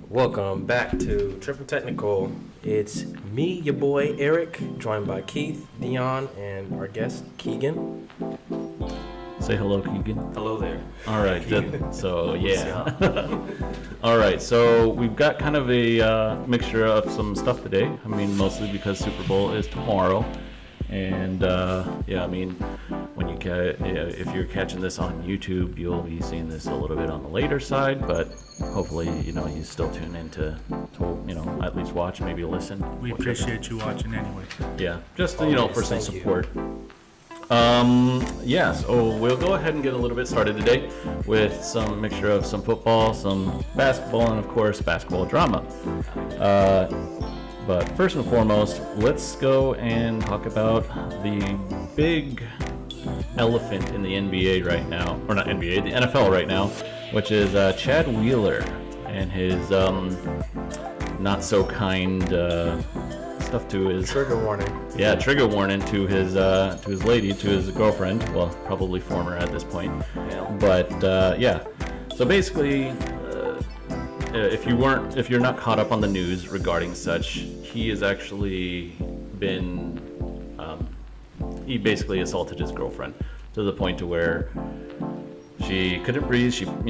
Welcome back to Triple Technical. It's me, your boy Eric, joined by Keith, Dion, and our guest Keegan. Say hello, Keegan. Hello there. All right, so yeah. All right, so we've got kind of a mixture of some stuff today. I mean, mostly because Super Bowl is tomorrow, and yeah, I mean, when if you're catching this on YouTube, you'll be seeing this a little bit on the later side, but hopefully, you still tune in to at least watch, maybe listen. We appreciate you watching anyway. Yeah, just for some thank you. support. So we'll go ahead and get a little bit started today with some mixture of some football, some basketball, and of course basketball drama. But first and foremost, let's go and talk about the big elephant in the NBA right now, or not NBA, the NFL right now, which is Chad Wheeler and his not so kind stuff to his Trigger warning. Yeah, trigger warning to his girlfriend. Well, probably former at this point. Yeah. But yeah. So basically, if you're not caught up on the news regarding such, he has actually been he basically assaulted his girlfriend to the point to where she couldn't breathe. She was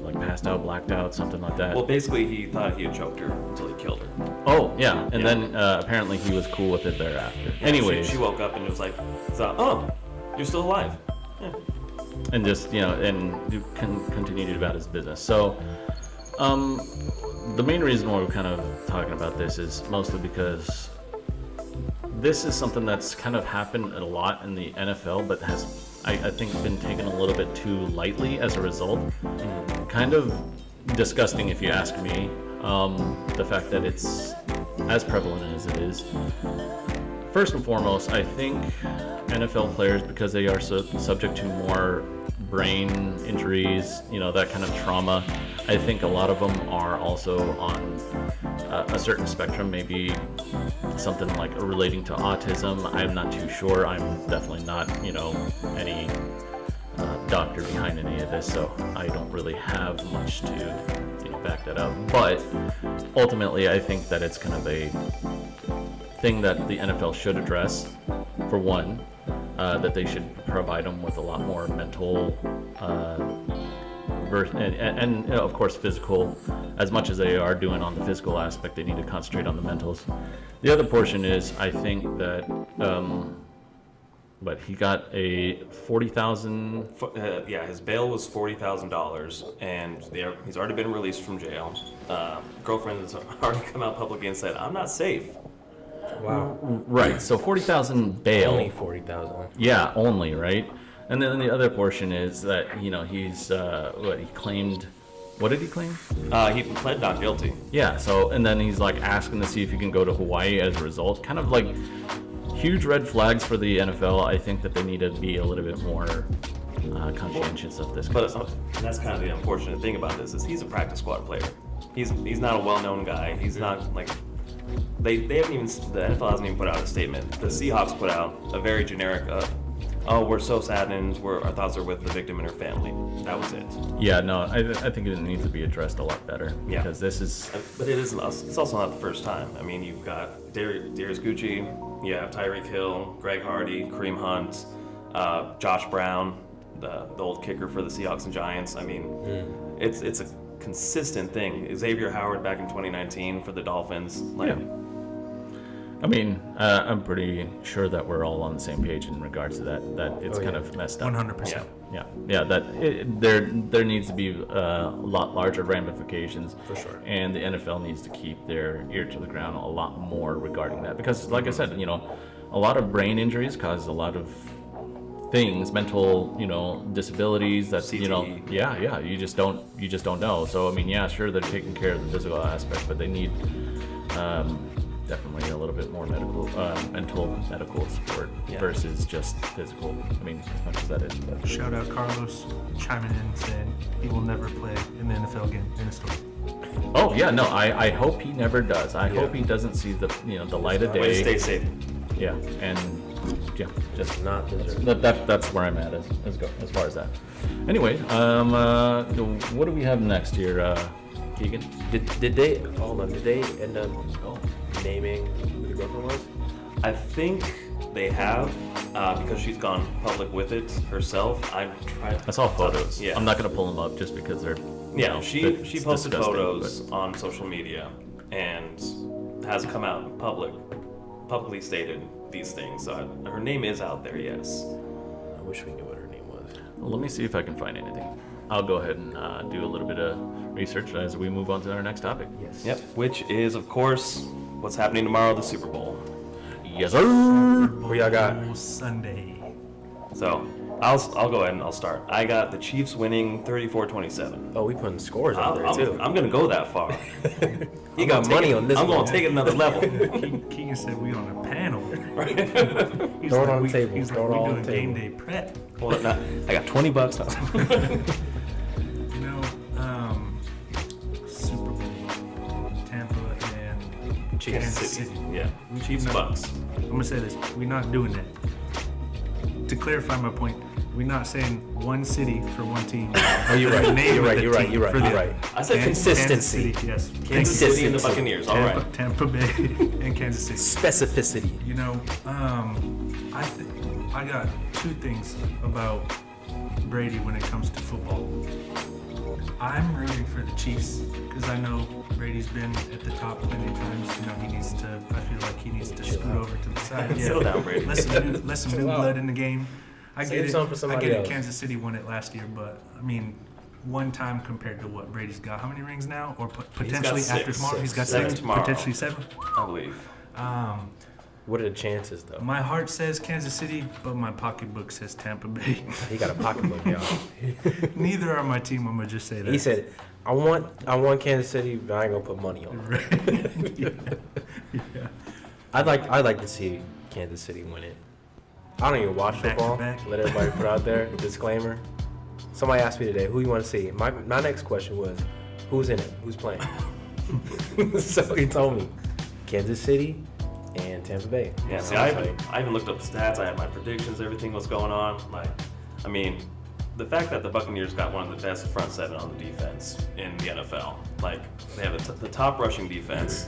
like passed out, blacked out, something like that. Well, basically, he thought he had choked her until he killed her. Oh, yeah. And then apparently he was cool with it thereafter. Yeah, Anyways. she woke up and it was like, oh, you're still alive. Yeah. And just, and continue about his business. So, the main reason why we're kind of talking about this is mostly because this is something that's kind of happened a lot in the NFL, but has, I think, been taken a little bit too lightly as a result. Kind of disgusting, if you ask me, the fact that it's as prevalent as it is. First and foremost, I think NFL players, because they are subject to more brain injuries, that kind of trauma, I think a lot of them are also on a certain spectrum, maybe something like relating to autism. I'm not too sure. I'm definitely not, any doctor behind any of this, so I don't really have much to back that up. But ultimately, I think that it's kind of a thing that the NFL should address. For one, that they should provide them with a lot more mental and of course physical. As much as they are doing on the physical aspect, they need to concentrate on the mentals. The other portion is, I think that but he got a $40,000. Yeah, his bail was $40,000, and he's already been released from jail. Girlfriend has already come out publicly and said, "I'm not safe." Wow. Right. So 40,000 bail. Only 40,000. Yeah, only, right? And then the other portion is that he's he claimed. What did he claim? He pled not guilty. Yeah. So and then he's like asking to see if he can go to Hawaii as a result. Kind of like huge red flags for the NFL. I think that they need to be a little bit more conscientious of this. But that's kind of the unfortunate thing about this is he's a practice squad player. He's not a well-known guy. He's not like they haven't even the NFL hasn't even put out a statement. The Seahawks put out a very generic. We're so saddened. Our thoughts are with the victim and her family. That was it. Yeah, no, I think it needs to be addressed a lot better. Yeah. Because this is. But it's also not the first time. I mean, you've got Darius Gucci, you have Tyreek Hill, Greg Hardy, Kareem Hunt, Josh Brown, the old kicker for the Seahawks and Giants. I mean, it's a consistent thing. Xavier Howard back in 2019 for the Dolphins. Yeah. I mean, I'm pretty sure that we're all on the same page in regards to that it's kind of messed up. 100%. Yeah. That there needs to be a lot larger ramifications. For sure. And the NFL needs to keep their ear to the ground a lot more regarding that, because, like I said, a lot of brain injuries cause a lot of things, mental, disabilities. That's CTE. you just don't know. So I mean, yeah, sure, they're taking care of the physical aspect, but they need. Definitely a little bit more mental medical support versus just physical. I mean, as much as that is. But. Shout out Carlos chiming in saying he will never play in the NFL again in a story. Oh yeah, no, I hope he never does. I hope he doesn't see the the light of Way day. to stay safe. Yeah, and yeah, just Not deserved. that's where I'm at as far as that. Anyway, what do we have next here? Keegan? Did they hold on? Did they end up naming who the girlfriend was? I think they have because she's gone public with it herself. I saw photos. Yeah. I'm not gonna pull them up just because they're. Yeah, she it's posted disgusting, photos on social media and has come out publicly stated these things. So her name is out there, yes. I wish we knew what her name was. Well, let me see if I can find anything. I'll go ahead and do a little bit of research as we move on to our next topic. Yes. Yep, which is of course what's happening tomorrow, the Super Bowl. Yes, sir. Who y'all got? Sunday. So I'll go ahead and I'll start. I got the Chiefs winning 34-27. Oh, we putting scores out there too. I'm gonna go that far. You got money on this I'm one. gonna take it another level. Keegan said we on a panel. He's Throw it like, on the table. He's Throw it like, all we on doing the game table. day prep. Hold up, now I got $20. You know, Super Bowl, Tampa and Kansas City. Yeah, Chiefs No. Bucks. I'm gonna say this: we're not doing that. To clarify my point, we're not saying one city for one team. Oh, you're right. The name You're of right. the You're right. team You're right. for the- You're right. I said Consistency. Kansas City, yes. Kansas City and the Consistency. Buccaneers. All right. Tampa Bay and Kansas City. Specificity. You know, I got two things about Brady when it comes to football. I'm rooting for the Chiefs because I know Brady's been at the top many times. You know, he needs to. I feel like he needs to scoot over to the side. Settle down, Brady. Let some new blood in the game. I Save get it. some for I somebody get it. else. Kansas City won it last year, but I mean, one time compared to what Brady's got. How many rings now? Or potentially six. after tomorrow, he's got Seven six. tomorrow. Potentially seven. I believe. What are the chances though? My heart says Kansas City, but my pocketbook says Tampa Bay. He got a pocketbook, y'all. Neither are my team. I'm gonna just say that. He said, "I want Kansas City, but I ain't gonna put money on it." yeah. I'd like to see Kansas City win it. I don't even watch Back to football. back. Let everybody put out there disclaimer. Somebody asked me today, "Who you want to see?" My next question was, "Who's in it? Who's playing?" So he told me, Kansas City and Tampa Bay. Yeah, see, I I was even looked up the stats. I had my predictions, everything was going on. Like, I mean, the fact that the Buccaneers got one of the best front seven on the defense in the NFL. Like, they have the top rushing defense.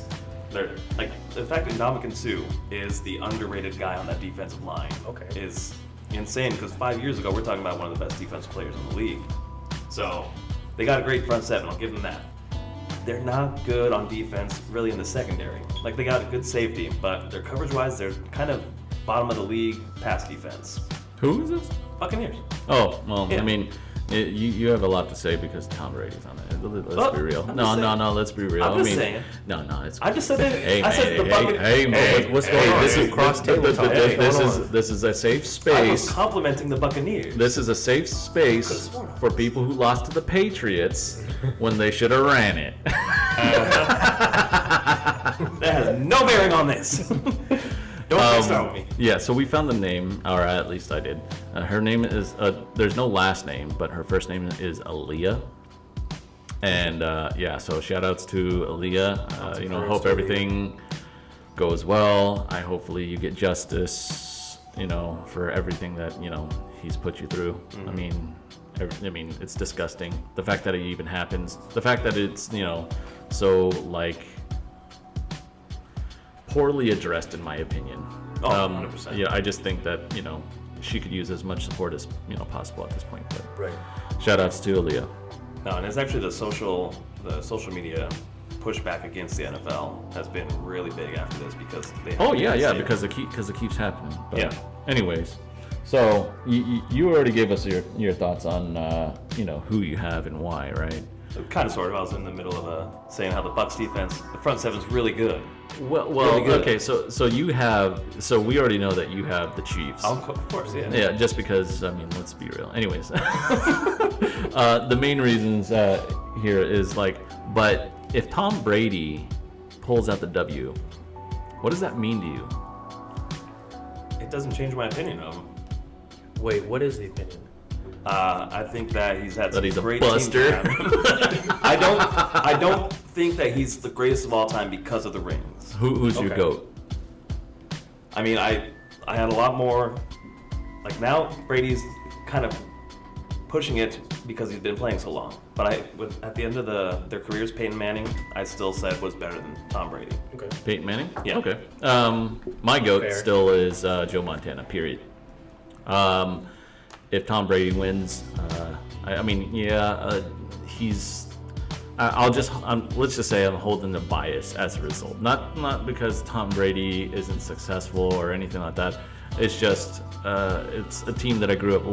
They're like the fact that Ndamukong Suh is the underrated guy on that defensive line. Okay. Is insane because 5 years ago we're talking about one of the best defensive players in the league. So they got a great front seven. I'll give them that. They're not good on defense, really, in the secondary. Like, they got a good safety, but their coverage-wise, they're kind of bottom of the league pass defense. Who is this? Buccaneers. Oh, well, Yeah. I mean, you have a lot to say because Tom Brady's on it. Let's Well, be real. I'm No, just no, saying. no. Let's be real. I'm I just mean, saying. no, it's. I just said that. Hey, I said man, the Buccaneers. hey, man. what's going on? This is Cross table talk. This What's going is on? this is a safe I was space. complimenting the Buccaneers. This is a safe space for people who lost to the Patriots when they should have ran it. That has no bearing on this. Don't start with me. Yeah, so we found the name, or at least I did. Her name is, there's no last name, but her first name is Aaliyah. And yeah, so shout outs to Aaliyah. You know, hope everything goes well. Hopefully you get justice, you know, for everything that, you know, he's put you through. I mean, it's disgusting. The fact that it even happens, the fact that it's, you know, so like poorly addressed in my opinion. Oh, 100%. Yeah, I just think that, you know, she could use as much support as, you know, possible at this point. But Right. shout outs to Aaliyah. No, and it's actually the social media pushback against the NFL has been really big after this because they. Oh yeah, yeah, say- because it keeps happening. But Yeah. Anyways, so you already gave us your thoughts on you know, who you have and why, right? Kind of, sort of. I was in the middle of saying how the Bucs defense, the front seven's really good. Well, Really good. okay. So we already know that you have the Chiefs. Of course, yeah. Yeah, just because, I mean, let's be real. Anyways, the main reasons here is like, but if Tom Brady pulls out the W, what does that mean to you? It doesn't change my opinion of him. Wait, what is the opinion? I think that he's had some he's a great buster. teams around him. I don't think that he's the greatest of all time because of the rings. Who's your Okay. GOAT? I mean, I had a lot more. Like, now Brady's kind of pushing it because he's been playing so long. But at the end of their careers, Peyton Manning, I still said was better than Tom Brady. Okay. Peyton Manning? Yeah. Okay. My GOAT Fair. still is Joe Montana, period. If Tom Brady wins, he's. Let's just say I'm holding the bias as a result. Not because Tom Brady isn't successful or anything like that. It's just it's a team that I grew up,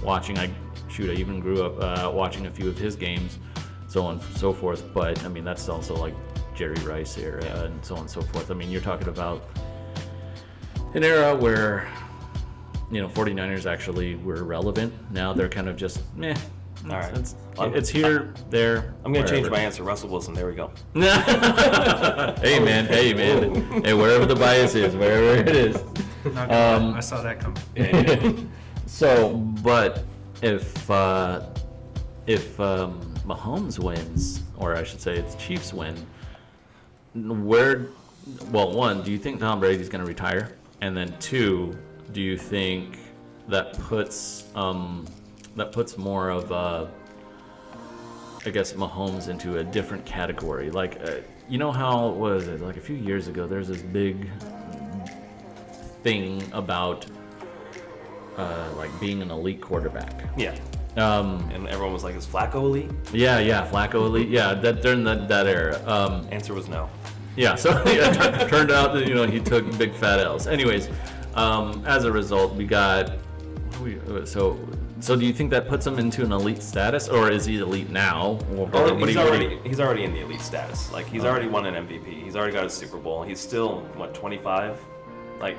watching. I even grew up watching a few of his games, so on and so forth. But I mean, that's also like Jerry Rice era and so on and so forth. I mean, you're talking about an era where 49ers actually were relevant. Now they're kind of just meh. All right. It's here, there. I'm going to change wherever. my answer. Russell Wilson. There we go. Hey man. Hey, wherever the bias is, wherever it is. Not gonna lie, I saw that coming. So, but if Mahomes wins, or I should say, if the Chiefs win, one, do you think Tom Brady's going to retire? And then two, do you think that puts more of I guess Mahomes into a different category? Like, how was it? Like a few years ago, there's this big thing about like being an elite quarterback. Yeah. And everyone was like, is Flacco elite? Yeah, Flacco elite. Yeah, that during that era. Answer was no. Yeah, so turned out that he took big fat L's. Anyways, as a result, we got So do you think that puts him into an elite status, or is he elite now? He's already in the elite status. Like he's already won an MVP. He's already got a Super Bowl. He's still 25. Like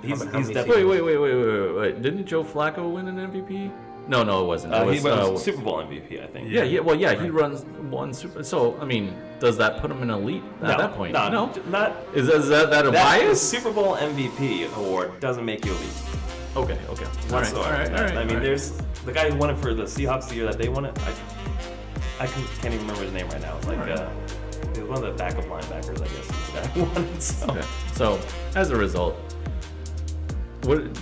he's many definitely. Wait. Didn't Joe Flacco win an MVP? No, it wasn't. He was Super Bowl MVP, I think. Yeah. He runs one Super. So I mean, does that put him in elite at that point? No, not. Is that a The bias? Super Bowl MVP award doesn't make you elite. Okay. All right. I mean, there's the guy who won it for the Seahawks the year that they won it. I can't even remember his name right now. It's like he was one of the backup linebackers, I guess. Is the guy who won it. So. Okay. So as a result,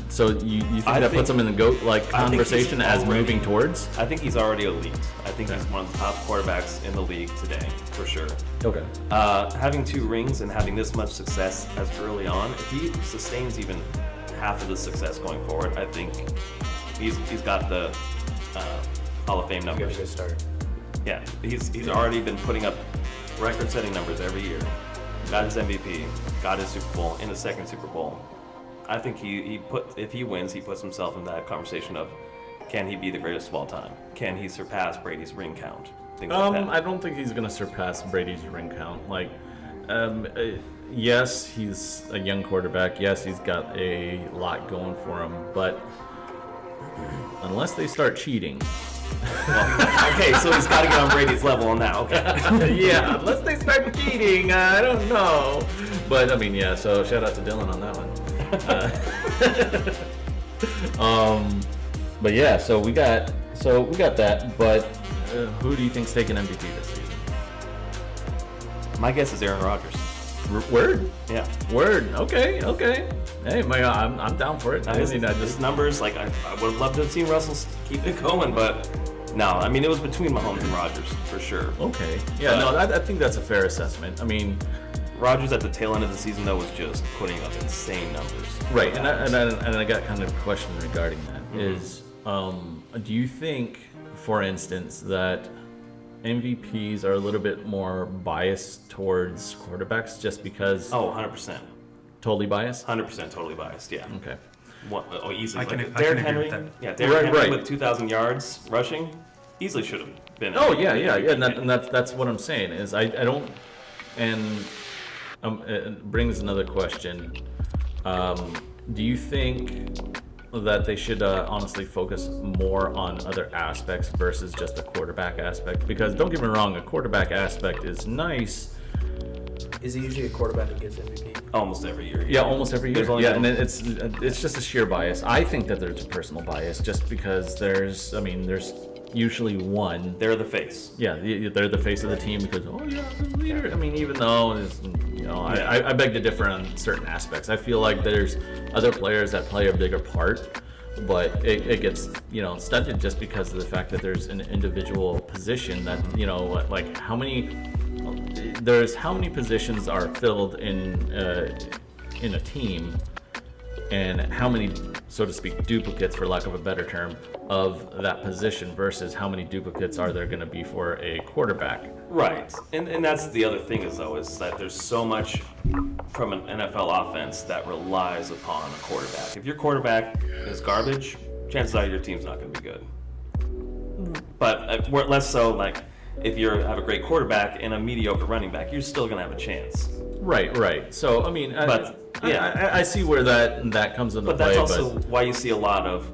so you think I that think- puts him in the GOAT I think conversation he's as already- moving towards? I think he's already elite. I think he's one of the top quarterbacks in the league today, for sure. Okay. Having 2 rings and having this much success as early on, if he sustains even half of the success going forward, I think he's got the Hall of Fame You got a numbers. good start. Yeah, he's already been putting up record-setting numbers every year. Got his MVP, got his Super Bowl, in the second Super Bowl. I think if he wins, he puts himself in that conversation of, can he be the greatest of all time? Can he surpass Brady's ring count? Things like that. I don't think he's gonna surpass Brady's ring count. Like, yes, he's a young quarterback. Yes, he's got a lot going for him. But unless they start cheating, Okay, so he's got to get on Brady's level on that. Okay. yeah, unless they start cheating, I don't know. But I mean, yeah. So shout out to Dylan on that one. But yeah, so we got that. But who do you think's taking MVP this season? My guess is Aaron Rodgers. Word. Yeah. Word. Okay. Hey, I'm down for it. His numbers, like I would have loved to have seen Russell keep it going, but no. I mean, it was between Mahomes and Rodgers for sure. Okay. Yeah. I think that's a fair assessment. I mean, Rodgers at the tail end of the season though was just putting up insane numbers. right. And I got kind of a question regarding that. Is do you think, for instance, that MVPs are a little bit more biased towards quarterbacks just because? Oh, 100%. Totally biased. 100% totally biased. Yeah. Okay. Easily. I can Derrick agree Henry. with that. Yeah, Derrick Henry Right. with 2,000 yards rushing, easily should have been. Oh yeah. And that's what I'm saying is I don't, and it brings another question. Do you think that they should honestly focus more on other aspects versus just the quarterback aspect? Because don't get me wrong, a quarterback aspect is nice. Is he usually a quarterback that gets MVP? Almost every year. Yeah, almost every year. There's only Yeah, one- and it's just a sheer bias. I think that there's a personal bias just because there's usually one. They're the face. Yeah, they're the face of the team because, oh yeah, the leader. I mean, even though I beg to differ on certain aspects. I feel like there's other players that play a bigger part, but it gets, you know, stunted just because of the fact that there's an individual position that, you know, like how many positions are filled in a team, and how many, so to speak, duplicates, for lack of a better term, of that position versus how many duplicates are there going to be for a quarterback. Right, and that's the other thing is that there's so much from an NFL offense that relies upon a quarterback. If your quarterback is garbage, chances are your team's not going to be good. But less so, like, if you have a great quarterback and a mediocre running back, you're still going to have a chance. Right. So, I mean, yeah. I see where that comes into But play. that's also why you see a lot of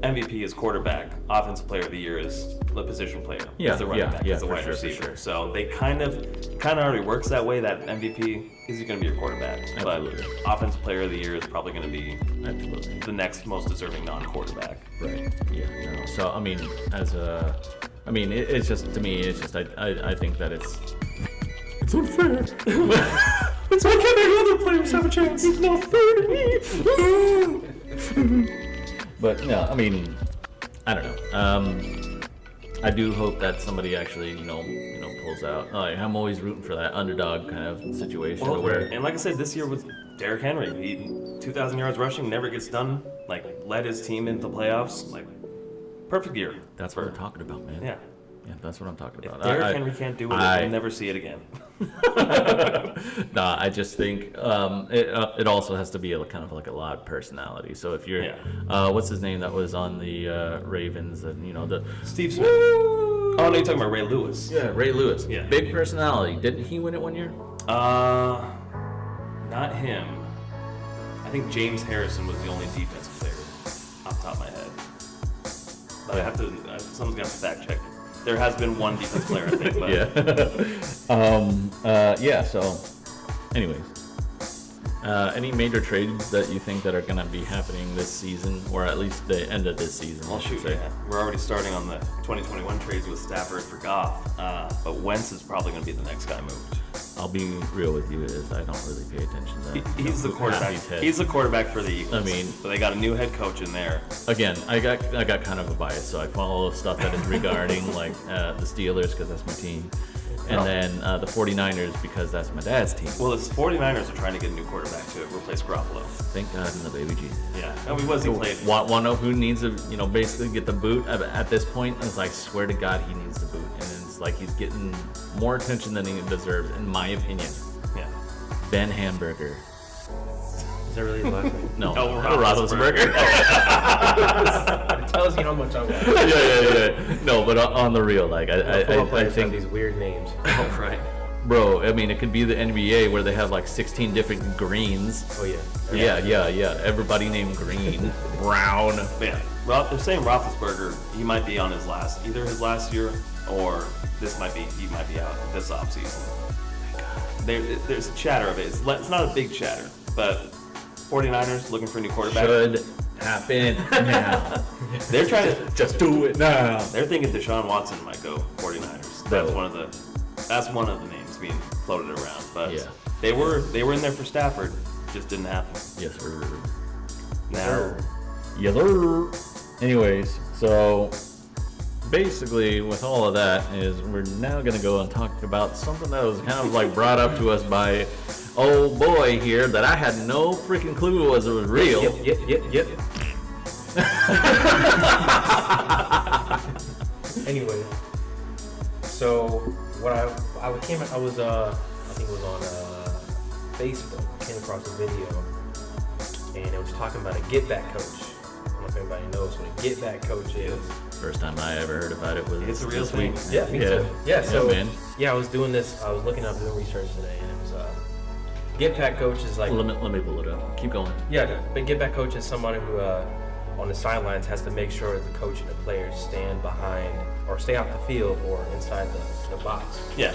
MVP is quarterback, offensive player of the year is the position player, is the running back, is the wide receiver. Sure. So they kind of already works that way. That MVP is going to be your quarterback, Absolutely. but offensive player of the year is probably going to be Absolutely. the next most deserving non-quarterback. Right. Yeah. No. So I mean, it's just, to me, it's just I think that it's unfair. It's why can't the other players have a chance? It's not fair to me. But no, I mean, I don't know. I do hope that somebody actually, you know, pulls out. I'm always rooting for that underdog kind of situation And like I said, this year with Derrick Henry, he 2,000 yards rushing, never gets done. Like, led his team into the playoffs. Like, perfect year. That's what we're talking about, man. Yeah. Yeah, that's what I'm talking If about. Derrick Henry can't do it, we'll never see it again. Nah, I just think it also has to be kind of like a loud personality. So if you're, what's his name that was on the Ravens, and you know the Steve Smith. Oh no, you're talking about Ray Lewis. Yeah, Ray Lewis. Yeah. Big personality. Didn't he win it one year? Not him. I think James Harrison was the only defensive player off the top of my head. But I have to. Someone's got to fact check. There has been one defensive player, I think. But Yeah. So, anyways, any major trades that you think that are going to be happening this season, or at least the end of this season? Well, shoot, yeah. We're already starting on the 2021 trades with Stafford for Goff. But Wentz is probably going to be the next guy moved. I'll be real with you, is I don't really pay attention to that. He's the quarterback. He's the quarterback for the Eagles. I mean, but they got a new head coach in there. Again, I got kind of a bias, so I follow stuff that is regarding like the Steelers because that's my team, and then the 49ers because that's my dad's team. Well, the 49ers are trying to get a new quarterback to replace Garoppolo. Thank God in the baby G. Yeah, I mean, was he played? Want to know who needs to, basically get the boot at this point? It's like, swear to God, he needs the boot, and it's like he's getting more attention than he deserves, in my opinion. Yeah. Ben Hamburger. Is that really his last name? No, Roethlisberger. It tells you how much I watch. yeah. No, but on the real, like I Players think have these weird names. Oh, right. Bro, I mean, it could be the NBA where they have like 16 different greens. Oh yeah. Yeah. Everybody named Green, Brown. But yeah, they're saying Roethlisberger, he might be on either his last year, or he might be out this offseason. There's a chatter of it. It's not a big chatter, but 49ers looking for a new quarterback. Should happen now. They're trying to just do it now. They're thinking Deshaun Watson might go 49ers. That's one of the names being floated around. But yeah. they were in there for Stafford, just didn't happen. Yes, sir. Now, Yes, sir. Anyways, so basically with all of that is we're now going to go and talk about something that was kind of like brought up to us by old boy here that I had no freaking clue was real. Yep. Anyway, so what I was I think it was on Facebook, came across a video, and it was talking about a get back coach. I don't know if anybody knows what a get back coach is. First time I ever heard about it was It's a real this week. thing. Yeah, me too. Yeah, so man. I was doing looking up, doing research today, and it was get back coach is like Let me pull it up. Keep going. yeah, but get back coach is somebody who on the sidelines has to make sure the coach and the players stand behind or stay off the field or inside the box. yeah,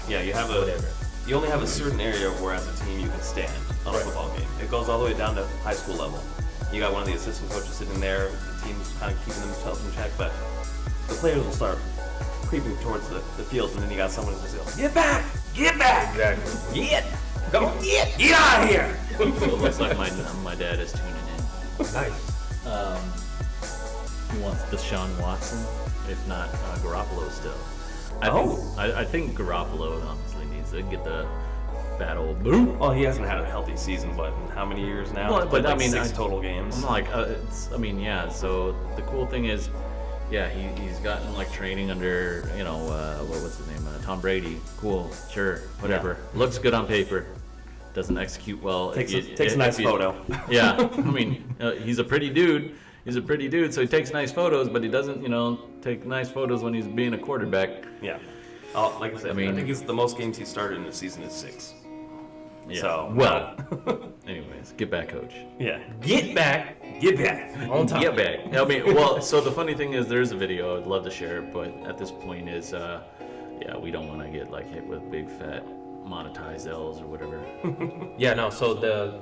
you have Whatever. you only have a certain area where as a team you can stand on a Right. football game. It goes all the way down to high school level. You got one of the assistant coaches sitting there, the team's kind of keeping themselves in check, but the players will start creeping towards the field, and then you got someone who's just like, get back! Exactly. Get out of here! So it looks like my dad is tuning in. Nice. wants Deshaun Watson, if not Garoppolo still. Oh. I think Garoppolo honestly needs to get the fat old boot. Well, he hasn't had a healthy season, but in how many years now? Well, He's played but I like mean, 6 total games. I'm like, yeah. So the cool thing is, yeah, he's gotten like training under, what's his name, Tom Brady. Cool, sure, whatever. Looks good on paper, doesn't execute well. Takes a nice photo. Yeah, I mean, he's a pretty dude. He's a pretty dude, so he takes nice photos, but he doesn't, take nice photos when he's being a quarterback. Yeah. Like I said, I mean- think it's the most games he started in the season is 6. Yeah. So, well, anyways, get back, coach. Yeah. Get back on top. Get back. I mean, well, so the funny thing is, there's a video. I'd love to share it, but at this point is, we don't want to get like hit with big fat monetized L's or whatever. Yeah, no. So the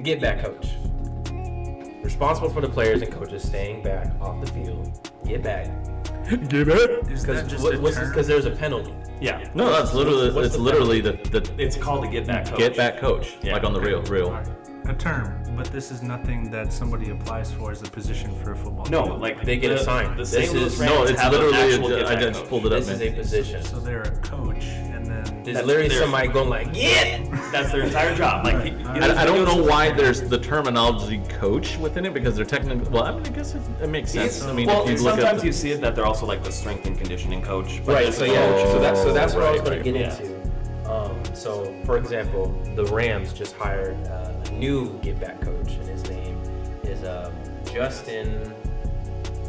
get back coach, responsible for the players and coaches staying back off the field. Get back. Get back. Is that just a term? Because there's a penalty. Yeah. No, that's literally What's it's the literally the It's called the get back coach. get back coach, Yeah. like on the real. Alright. A term, but this is nothing that somebody applies for as a position for a football No, team. like They get the, assigned. The This St. Louis is- Rams No, it's have an literally. actual get I back just coach. pulled it up. This is man. a position. So they're a coach, and then There's That's literally their- somebody going like, get. That's their entire job. Like I don't know why there's the terminology coach within it because they're technically. Well, I mean, I guess it makes sense. I mean, well, if you look sometimes at you see it that they're also like the strength and conditioning coach. but Right. just So the yeah. coach. So that's what I was right, going to get yeah. into. So for example, the Rams just hired a new get back coach, and his name is Justin.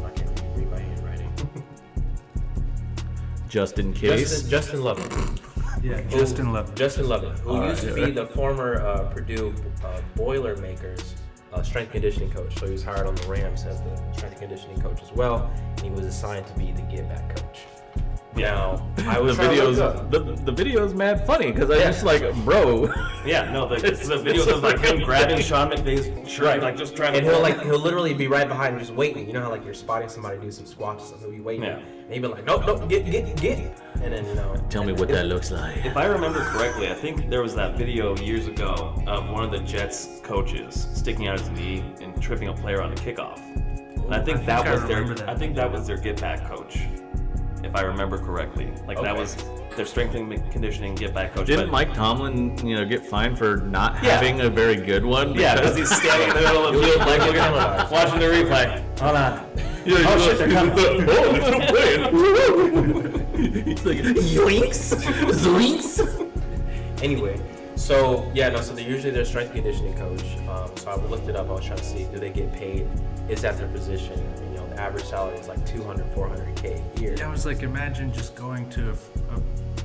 I can't really read my handwriting. just in case. Justin Lovett. yeah, Justin Love. Justin Lovett, who All used to right. be the former Purdue Boilermakers strength conditioning coach. So he was hired on the Rams as the strength conditioning coach as well, and he was assigned to be the get back coach. Now, I The was trying to look up. videos, the video's mad funny because I Yeah. just like, bro. Yeah, no, the videos of like him grabbing Sean McVay's shirt, Right. like just trying And to. he'll literally be right behind him just waiting. You know how like you're spotting somebody do some squats or something, he'll be waiting. Yeah. And he'll be like, nope, get. And then, Tell me what that looks like. If I remember correctly, I think there was that video years ago of one of the Jets coaches sticking out his knee and tripping a player on a kickoff. And I think I was remember that. I think that was their get back coach, if I remember correctly. Like that Okay. was their strength and conditioning get back coach. Didn't but- Mike Tomlin, get fined for not Yeah. having a very good one? Yeah, because he's standing in the middle of the field, like looking at watching the replay. Hold on. Oh shit, they're coming. He's like, yoinks, zoinks. Anyway, so they're usually their strength conditioning coach. So I looked it up. I was trying to see, do they get paid? Is that their position? And, the average salary is like 200, 400K a year. Yeah, I was like, imagine just going to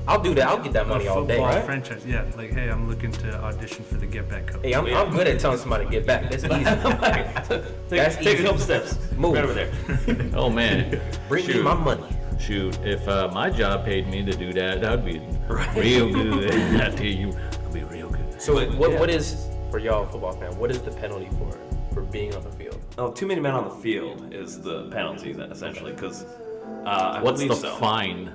I'll do that. I'll get that a money all day. football Right? franchise. Yeah, like, hey, I'm looking to audition for the Get Back coach. Hey, I'm good at telling somebody to get back. That's easy. That's Take a easy. couple steps. Move. Right over there. Oh man, Bring me Shoot. my money. Shoot, if my job paid me to do that, that'd be real good. I tell you, it'd be real good. So But, what yeah. is, for y'all football fan, what is the penalty for being on the field? Oh, too many men on the field is the penalty essentially, because I What's believe the so. fine?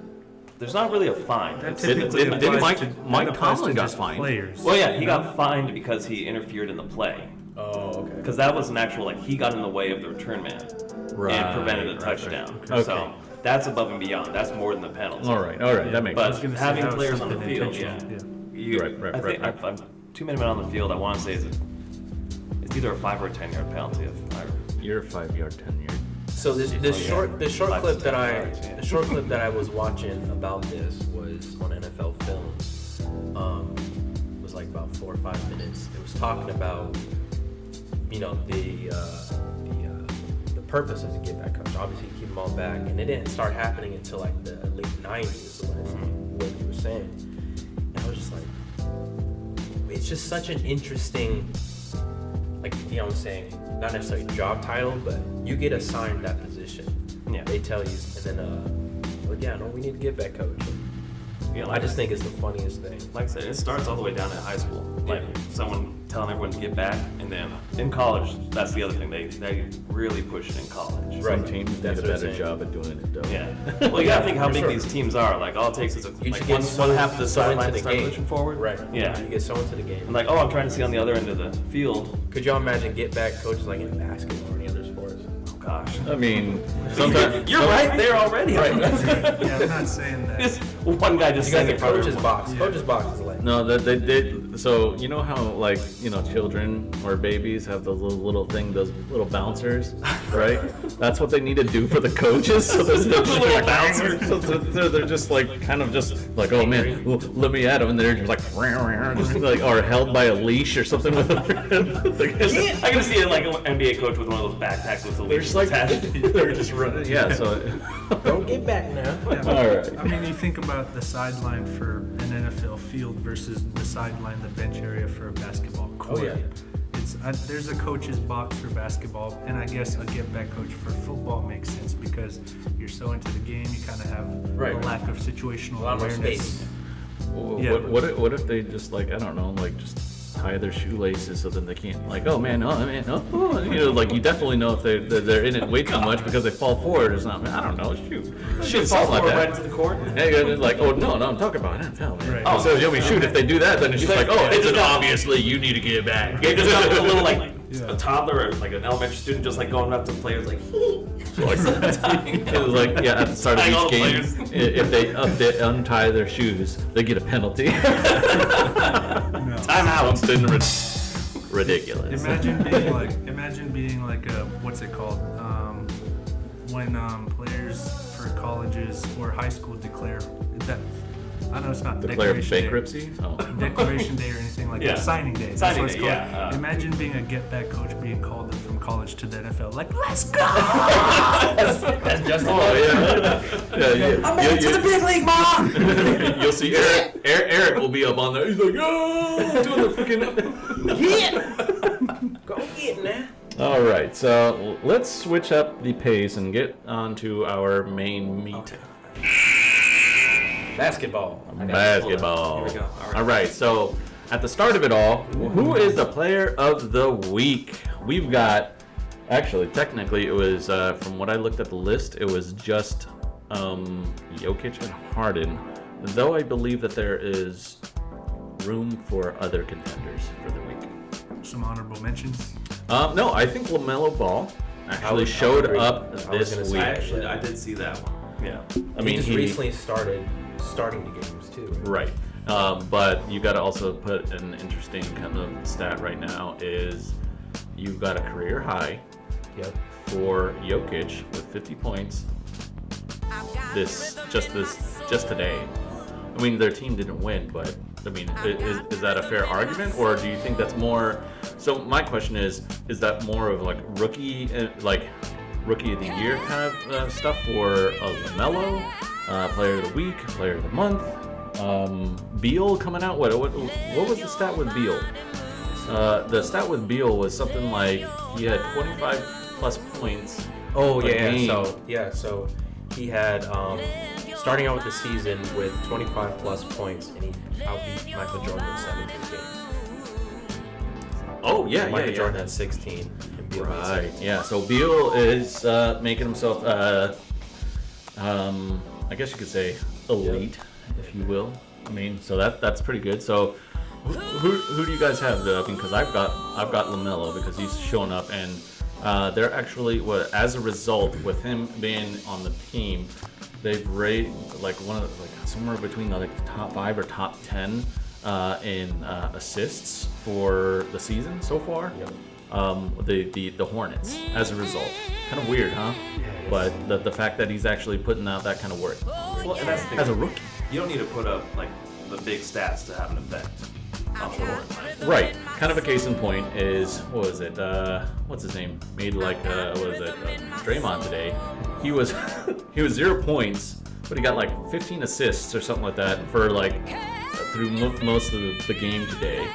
There's not really a fine. That It's- typically didn't applies Mike- to- Mike that applies Tomlin to got just fined? Players. Well, yeah, he got fined because he interfered in the play. Oh, okay. Because that was an actual, like, he got in the way of the return man and prevented a touchdown. Okay. So that's above and beyond. That's more than the penalty. All right, that makes But sense. gonna say having that was players on the something field, yeah. intentional, You, Right. I think I'm too many men on the field. I want to say it's either a 5 or a 10-yard penalty. You're a 5-yard, 10-yard. So this short 5 clip to that 10 I yards, yeah. the short clip that I was watching about this was on NFL Films. It was like about 4 or 5 minutes. It was talking about the purpose of the get back coach. Obviously, keep them all back, and it didn't start happening until like the late '90s. What he was saying, and I was just like, it's just such an interesting, like, what I'm saying, not necessarily job title, but you get assigned that position. Yeah. They tell you, and then, we need to get back coach. Yeah, I just think it's the funniest thing. like I said, it starts all the way down at high school. Like someone telling everyone to get back, and then in college, that's the other thing. They really push it in college. Right. Some teams do a That's what I'm better saying. job at doing it, though. Yeah. Well, you gotta think how For big sure. these teams are. Like all it takes is You like should get one half of the so into sideline the to start game. pushing forward. Right. Yeah. You get so into the game. And like, oh, I'm trying to see on the other end of the field. Could y'all imagine get back coaches like in basketball or any other sports? Oh gosh. I mean, sometimes You're right there already. Right. Yeah, I'm not saying that. Just one guy just You got sitting the in front of coach's him. box. Yeah. Coach's box is like. No, they did. So you know how like children or babies have those little thing, those little bouncers, right? That's what they need to do for the coaches. So they're just Little like, bouncers. So they're just like kind of just like, oh man, let me at them, and they're just like, just like or held by a leash or something with them. I can see it like an NBA coach with one of those backpacks with the They're leash just like attached. they're just running. Yeah. So Don't get back now. all right. I mean, you think about the sideline for an NFL field versus the sideline, the bench area for a basketball court. Oh, yeah. There's a coach's box for basketball, and I guess a get back coach for football makes sense because you're so into the game, you kind of have Right. a lack of situational A lot more awareness. space. Yeah. What if they just like I don't know like just tie their shoelaces so then they can't like oh man like you definitely know if they're in it way too much because they fall forward or something. I don't know, shoot Fall something like forward that. right into the court. Hey, it's like, oh no, I'm talking about NFL, man. Right. Oh, so you'll be shoot if they do that, then it's just like, oh, Yeah. it's obviously you need to get back. You just got a little like Yeah. a toddler or like an elementary student just like going up to players like It was like, yeah, at the start of Tying all each the game, players. if they untie their shoes, they get a penalty. No. time out. Something ridiculous. Imagine being like a what's it called? When players for colleges or high school declare that I know it's not Declare Declaration Day. bankruptcy? Oh. Declaration Day or anything like Yeah. that. Signing Day. That's Signing what it's day, called. yeah. Imagine being a get back coach being called up from college to the NFL. Like, let's go! That's just Oh, yeah. I'm headed to the big league, mom. You'll see Eric will be up on there. He's like, oh, doing the freaking. Go get it now. All right, so let's switch up the pace and get on to our main meat. Basketball. Basketball. Here we go. All right, so at the start of it all, who is the player of the week? We've got, actually, technically, it was, from what I looked at the list, it was just Jokic and Harden, though I believe that there is room for other contenders for the week. Some honorable mentions. No, I think LaMelo Ball actually would showed agree. up I was this gonna say, week. Actually, I did see that one. Yeah. I mean, he just he recently started starting the games too. right, but you got to also put an interesting kind of stat right now is you've got a career high Yep. for Jokic with 50 points. Just today. I mean, their team didn't win, but I mean, is that a fair argument, or do you think that's more? So my question is that more of like rookie of the year kind of stuff for LaMelo, player of the week, player of the month? Beal coming out. What was the stat with Beal? The stat with Beal was something like he had 25 plus points. Oh per yeah. game. So he had starting out with the season with 25 plus points, and he outbeat Michael Jordan in 17 games. Oh yeah, Michael yeah. Jordan had 16. And Beal had Right. Yeah. So Beal is making himself, I guess you could say, elite, if you will. I mean, so that's pretty good. So, who do you guys have? I mean, because I've got LaMelo because he's showing up, and they're actually as a result with him being on the team, they've rated like somewhere between the top 5 or top 10 in assists for the season so far. Yep. The Hornets as a result. Kind of weird, huh? But the fact that he's actually putting out that kind of work Well, and that's the thing. as a rookie. You don't need to put up like the big stats to have an effect on the court. Right. Kind of a case in point is, what was it? What's his name? Made like, Draymond today. He was 0 points, but he got like 15 assists or something like that for like through most of the game today.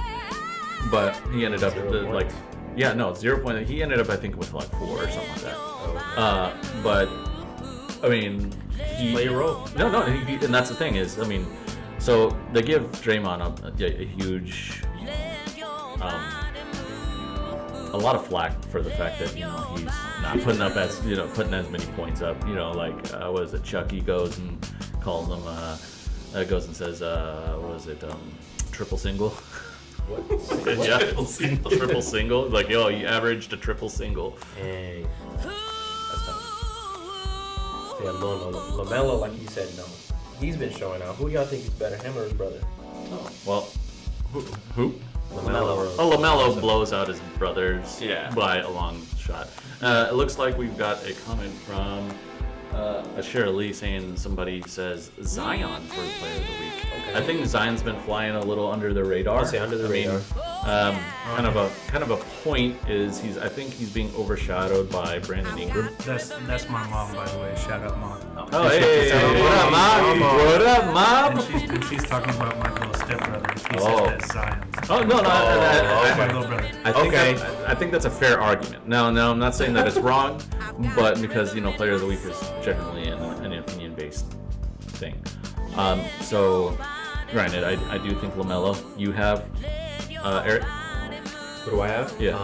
But he ended up 0 like, points? yeah, no, 0 point. He ended up, I think, with like 4 or something like that. But I mean, Play your role. No, and that's the thing is, I mean, so they give Draymond a huge, a lot of flack for the fact that he's not putting up as many points up. Like what is it? Chucky goes and calls him, goes and says, what was it? Triple single. What? Yeah, triple single. Like, yo, you averaged a triple single. Hey. Yeah, LaMelo, like you said, no. He's been showing out. Who y'all think is better, him or his brother? Well, who? LaMelo. Oh, LaMelo blows out his brothers Yeah. by a long shot. It looks like we've got a comment from Ashira Lee saying somebody says Zion for Player of the Week. Okay. I think Zion's been flying a little under the radar. I'll say under the radar. Kind of a point is I think he's being overshadowed by Brandon Ingram. That's my mom, by the way. Shout out, mom. Oh, hey, what up, Mom? What up, Mom? And she's talking about my little stepbrother. And she Oh. said that's Zion. Oh no, That's my little brother. I think that's a fair argument. Now, I'm not saying that it's wrong, but because Player of the Week is generally an opinion-based thing. So, granted, I do think LaMelo. You have Eric. Who do I have? Yeah.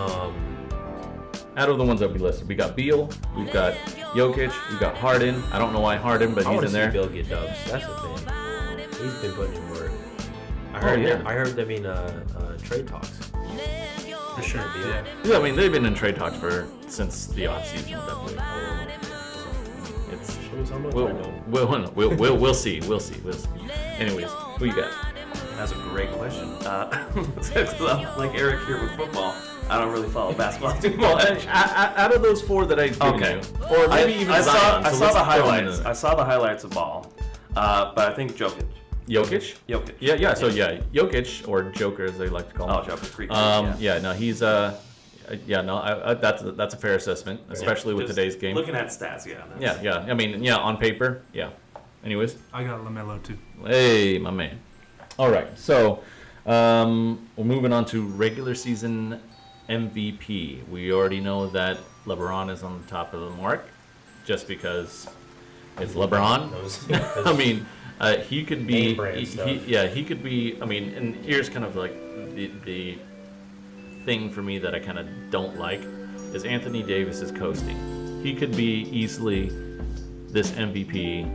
Out of the ones that we listed, we got Beal, we've got Jokic, we've got Harden. I don't know why Harden, but I he's want in to see there. Bill get dubs. That's the thing. He's been putting in work. I heard them in trade talks. For sure. Yeah. Yeah, I mean they've been in trade talks since the offseason. It's Shows how much I know. we'll see. Anyways, who you got? That's a great question. 'Cause I'm like Eric here with football. I don't really follow basketball too Well, much. out of those four that I've given you, or maybe even I Zion. saw so the let's throw him in highlights. there. I saw the highlights of Ball, but I think Jokic. Jokic. Yeah. So Jokic or Joker as they like to call him. Oh, Jokic. Greek, No, he's that's a fair assessment, especially with Just today's game. Looking at stats, that's- Yeah. I mean, yeah, on paper, yeah. Anyways, I got LaMelo too. hey, my man. All right, so we're moving on to regular season MVP. We already know that LeBron is on the top of the mark, just because it's LeBron. I mean, he could be. Name brand stuff. He could be. I mean, and here's kind of like the thing for me that I kind of don't like is Anthony Davis is coasting. He could be easily this MVP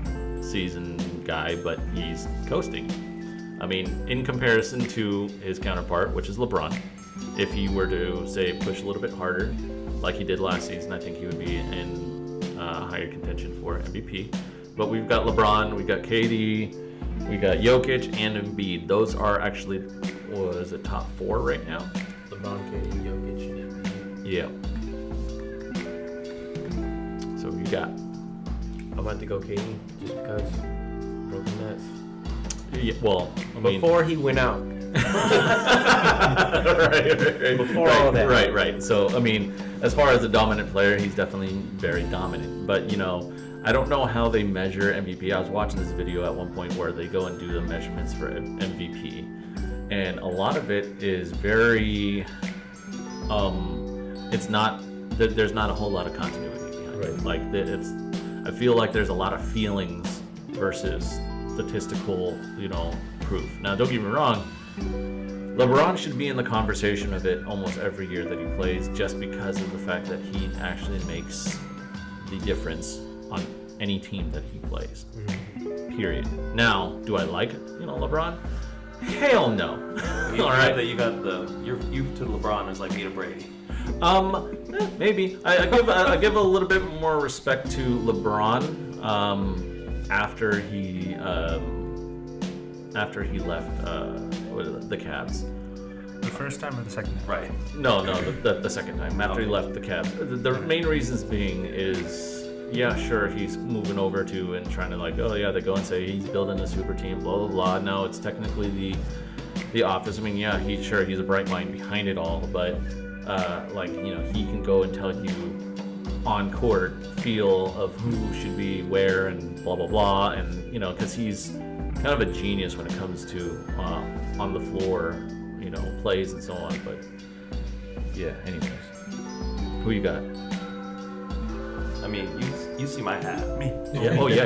season guy, but he's coasting. I mean, in comparison to his counterpart, which is LeBron, if he were to, say, push a little bit harder, like he did last season, I think he would be in higher contention for MVP. But we've got LeBron, we've got KD, we got Jokic, and Embiid. Those are actually, what is it, top four right now? LeBron, KD, Jokic, and Embiid. Yeah. So who you got? I'm about to go KD just because broken nuts. Yeah, well, I mean, Before he went out. right. Before all that. Right. So, I mean, as far as a dominant player, he's definitely very dominant. But, I don't know how they measure MVP. I was watching this video at one point where they go and do the measurements for MVP. And a lot of it is very, it's not, there's not a whole lot of continuity behind it. Right. I feel like there's a lot of feelings versus statistical, proof. Now, don't get me wrong, LeBron should be in the conversation of it almost every year that he plays, just because of the fact that he actually makes the difference on any team that he plays. Period. Now, do I like LeBron? Hell no. All All right, right. that you got you to LeBron is like me to Brady. Maybe I give a little bit more respect to LeBron after he left the Cavs. The first time or the second time? Right. No, the second time after he left the Cavs. The main reasons being is, yeah, sure, he's moving over to and trying to they go and say he's building a super team, blah blah blah. No, it's technically the office. I mean, yeah, he's a bright mind behind it all, but he can go and tell you on court feel of who should be where and blah blah blah, and because he's kind of a genius when it comes to on the floor, plays and so on. But yeah, anyways, who you got? I mean, you see my hat. Me. Yeah. Oh yeah.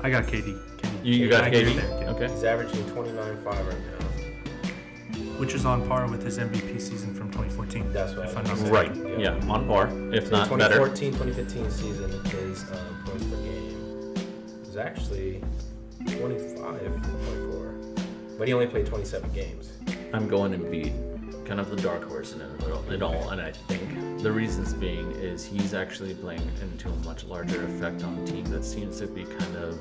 I got KD. You got I give KD? it there, Okay. He's averaging 29.5 right now. Which is on par with his MVP season from 2014. That's what if I I'm was not gonna say. mistaken. Right. Yeah. On par, if The not better. 2014-2015 season, his points per game was actually 25.4, but he only played 27 games. I'm going Embiid. kind of the dark horse in it all, and I think the reasons being is he's actually playing into a much larger effect on a team that seems to be kind of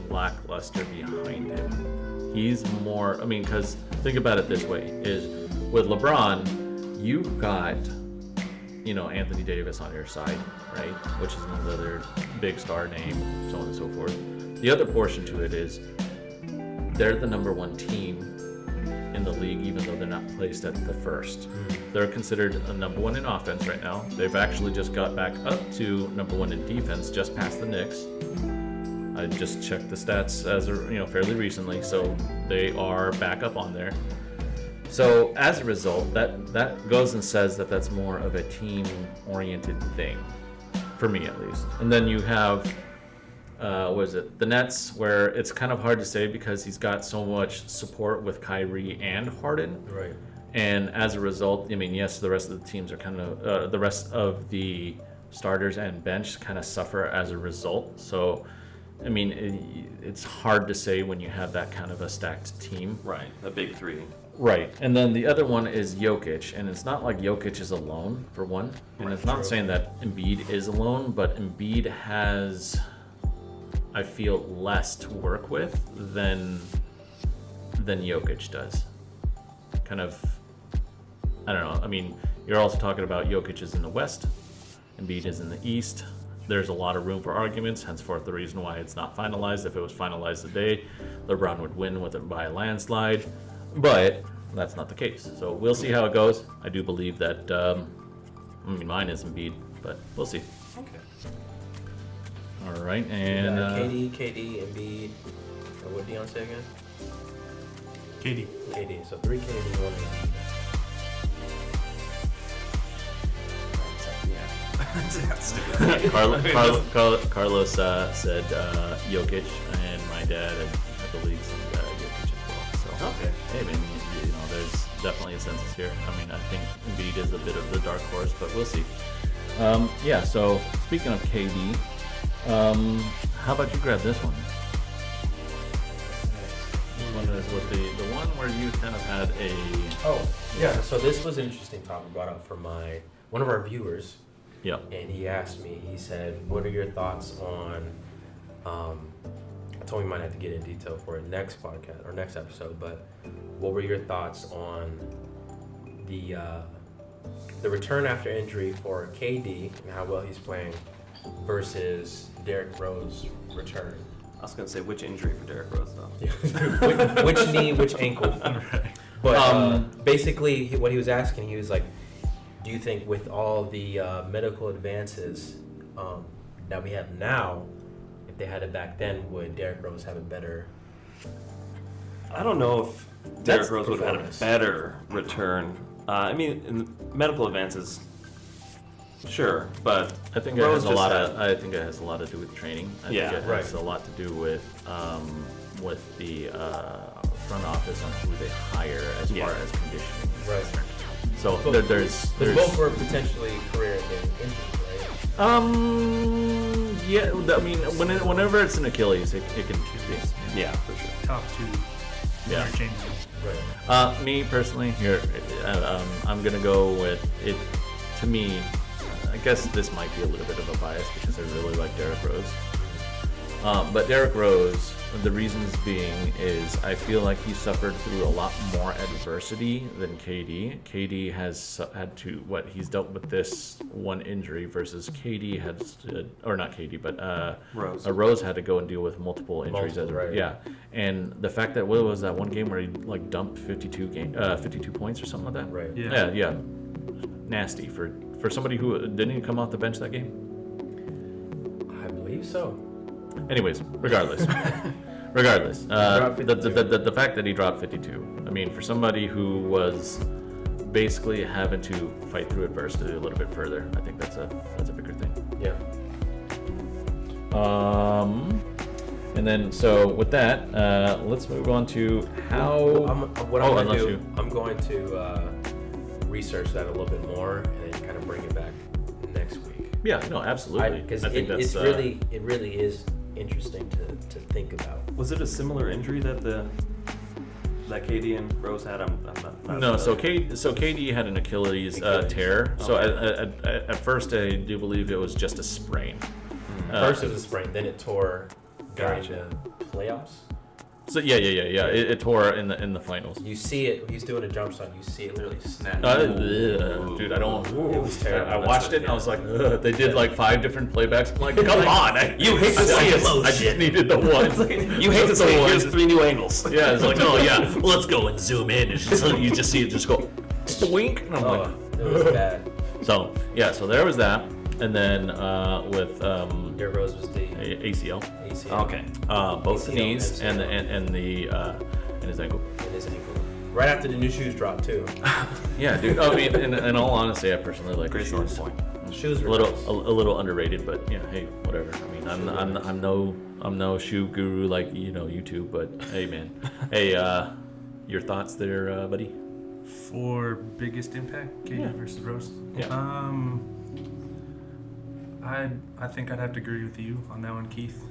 lackluster behind him. He's more, I mean, because think about it this way, is with LeBron, you've got, you know, Anthony Davis on your side, right? Which is another big star name, so on and so forth. The other portion to it is they're the number one team in the league, even though they're not placed at the first. They're considered a number one in offense right now. They've actually just got back up to number one in defense, just past the Knicks. I just checked the stats as fairly recently, so they are back up on there. So as a result, that goes and says that that's more of a team-oriented thing, for me at least. And then you have, the Nets, where it's kind of hard to say because he's got so much support with Kyrie and Harden. Right. And as a result, I mean, yes, the rest of the teams are kind of, the rest of the starters and bench kind of suffer as a result. So, I mean, it's hard to say when you have that kind of a stacked team. Right, a big three. Right, and then the other one is Jokic, and it's not like Jokic is alone, for one. And it's not saying that Embiid is alone, but Embiid has, I feel, less to work with than Jokic does. Kind of, I don't know. I mean, you're also talking about Jokic is in the West, Embiid is in the East. There's a lot of room for arguments, henceforth the reason why it's not finalized. If it was finalized today, LeBron would win with it by a landslide. But that's not the case. So we'll see how it goes. I do believe that, mine is Embiid, but we'll see. Okay. All right, and KD, Embiid, and what did Dion say again? KD. So 3 KD, 1 Embiid. Carlos said Jokic, and my dad, I believe, said Jokic as well. So, Okay. hey, man, there's definitely a census here. I mean, I think Embiid is a bit of the dark horse, but we'll see. Yeah, so speaking of KD, how about you grab this one? This one is with the one where you kind of had a... Oh, yeah. So this was an interesting topic brought up from one of our viewers. Yep. And he asked me, he said, what are your thoughts on, I told him he might have to get in detail for it next podcast or next episode, but what were your thoughts on the return after injury for KD and how well he's playing versus Derrick Rose return? I was going to say, which injury for Derrick Rose, though? which knee, which ankle? But basically what he was asking, he was like, do you think with all the medical advances that we have now, if they had it back then, would Derrick Rose have a better... I don't know if Derrick Rose would have had a better return. I mean, in medical advances, sure, but I think it Rose has a lot just of. I think it has a lot to do with training. I Yeah, think it has a lot to do with the front office on who they hire as far as conditioning. Right. So there's both were potentially career-ending injuries, right? Yeah. I mean, whenever it's an Achilles, it can be. Yeah, for sure. Top two. Yeah. Interchangeable. Right. Me personally, here, I'm gonna go with it. To me, I guess this might be a little bit of a bias because I really like Derrick Rose. But Derrick Rose, the reasons being is I feel like he suffered through a lot more adversity than KD. KD has had to, he's dealt with this one injury versus KD has, or not KD, but Rose. Rose had to go and deal with multiple injuries. Right. Yeah. And the fact that, what was that one game where he like dumped 52 points or something like that? Right. Yeah. Nasty for somebody who didn't even come off the bench that game. I believe so. Anyways, regardless, the fact that he dropped 52. I mean, for somebody who was basically having to fight through adversity a little bit further, I think that's a bigger thing. Yeah. And then so with that, let's move on to how. I'm going to research that a little bit more and then kind of bring it back next week. Yeah, no, absolutely. Because I think it really is interesting to think about. Was it a similar injury that the that KD and Rose had? I'm not No, so familiar. KD had an Achilles tear. So at first I do believe it was just a sprain. First it was a sprain, then it tore during Gotcha. the playoffs. So yeah. It tore in the finals. You see it. He's doing a jump shot. You see it literally snap. Dude, I don't. It was terrible. I watched it and I was like, ugh. They did like 5 different playbacks. I'm like, come on! You hate to see it. I just needed the one. You hate to Just the say one. here's 3 new angles. Yeah, it's like, oh yeah, let's go and zoom in. It's just, you just see it just go, wink. And I'm Oh, like, it was bad. so yeah, so there was that, and then with Your Rose was the ACL, ACL. Okay. both the ACL knees and and his ankle. And his ankle. Right after the new shoes dropped too. Yeah, dude. I mean, in all honesty, I personally like Great the story shoes. point. Shoes A were little nice. a little underrated, but yeah, hey, whatever. I mean, I'm no shoe guru like you two, but hey, man, hey, your thoughts there, buddy? For biggest impact, KD Yeah. versus Rose. Yeah. I think I'd have to agree with you on that one, Keith.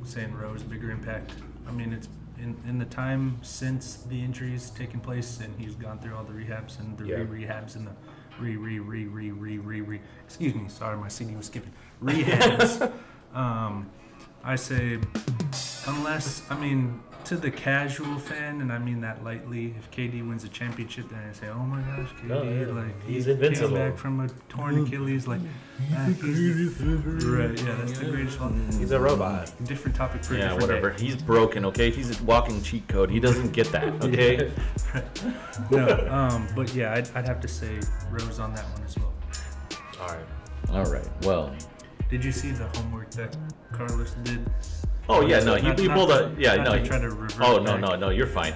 Saying Rose bigger impact. I mean, it's in the time since the injuries taken place, and he's gone through all the rehabs and the Yeah. rehabs and the excuse me, sorry, my CD was skipping. Rehabs. I say, unless, I mean, to the casual fan, and I mean that lightly, if KD wins a championship, then I say, oh my gosh, KD, No, yeah, like he's he invincible. came back from a torn Achilles, like right, yeah, that's the greatest one. He's a robot. Different topic for a Yeah, different whatever. day. He's broken, okay? He's a walking cheat code. He doesn't get that, okay? No, but yeah, I'd have to say Rose on that one as well. All right. All right. Well. Did you see the homework that Carlos did? Oh yeah, no, he Not pulled to- up. Yeah, not no. to He, try to revert oh back. no, you're fine.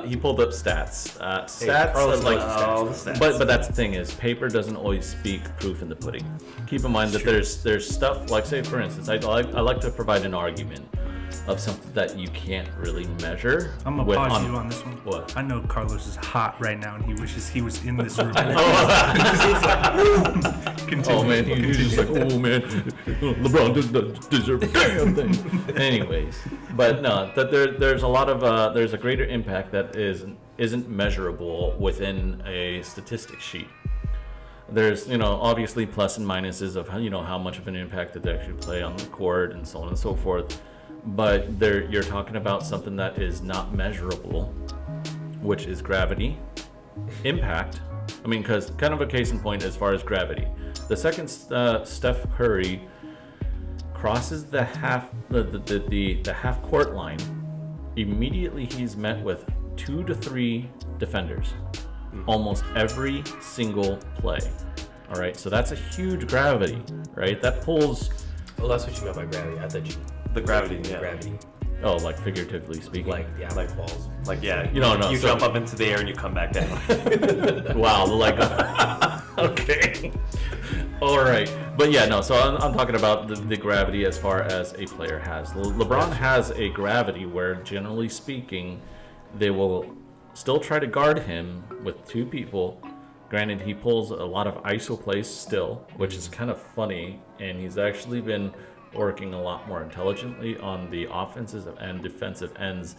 He pulled up stats. Stats Carlos are like. likes Oh, the stats. But that's the thing is, paper doesn't always speak proof in the pudding. Keep in mind that there's stuff like, say for instance, I like to provide an argument of something that you can't really measure. I'm gonna pause you on this one. What? I know Carlos is hot right now, and he wishes he was in this room. Continue. Oh man, he's just like, oh man, LeBron doesn't deserve a damn thing. Anyways, but no, that there's a lot of there's a greater impact that isn't measurable within a statistics sheet. There's obviously plus and minuses of how much of an impact did they actually play on the court and so on and so forth. But you're talking about something that is not measurable, which is gravity, impact. I mean, because kind of a case in point as far as gravity. The second Steph Curry crosses the half court line, immediately he's met with 2 to 3 defenders, almost every single play. All right, so that's a huge gravity, right? That pulls. Well, that's what you meant by gravity. I thought you The gravity, yeah. gravity, Oh, like figuratively speaking. like the apple falls. Like, yeah, No, you so- jump up into the air and you come back down. Wow, like okay, all right, but yeah, no. So I'm talking about the gravity as far as a player has. LeBron has a gravity where, generally speaking, they will still try to guard him with 2 people. Granted, he pulls a lot of ISO plays still, which is kind of funny, and he's actually been working a lot more intelligently on the offensive and defensive ends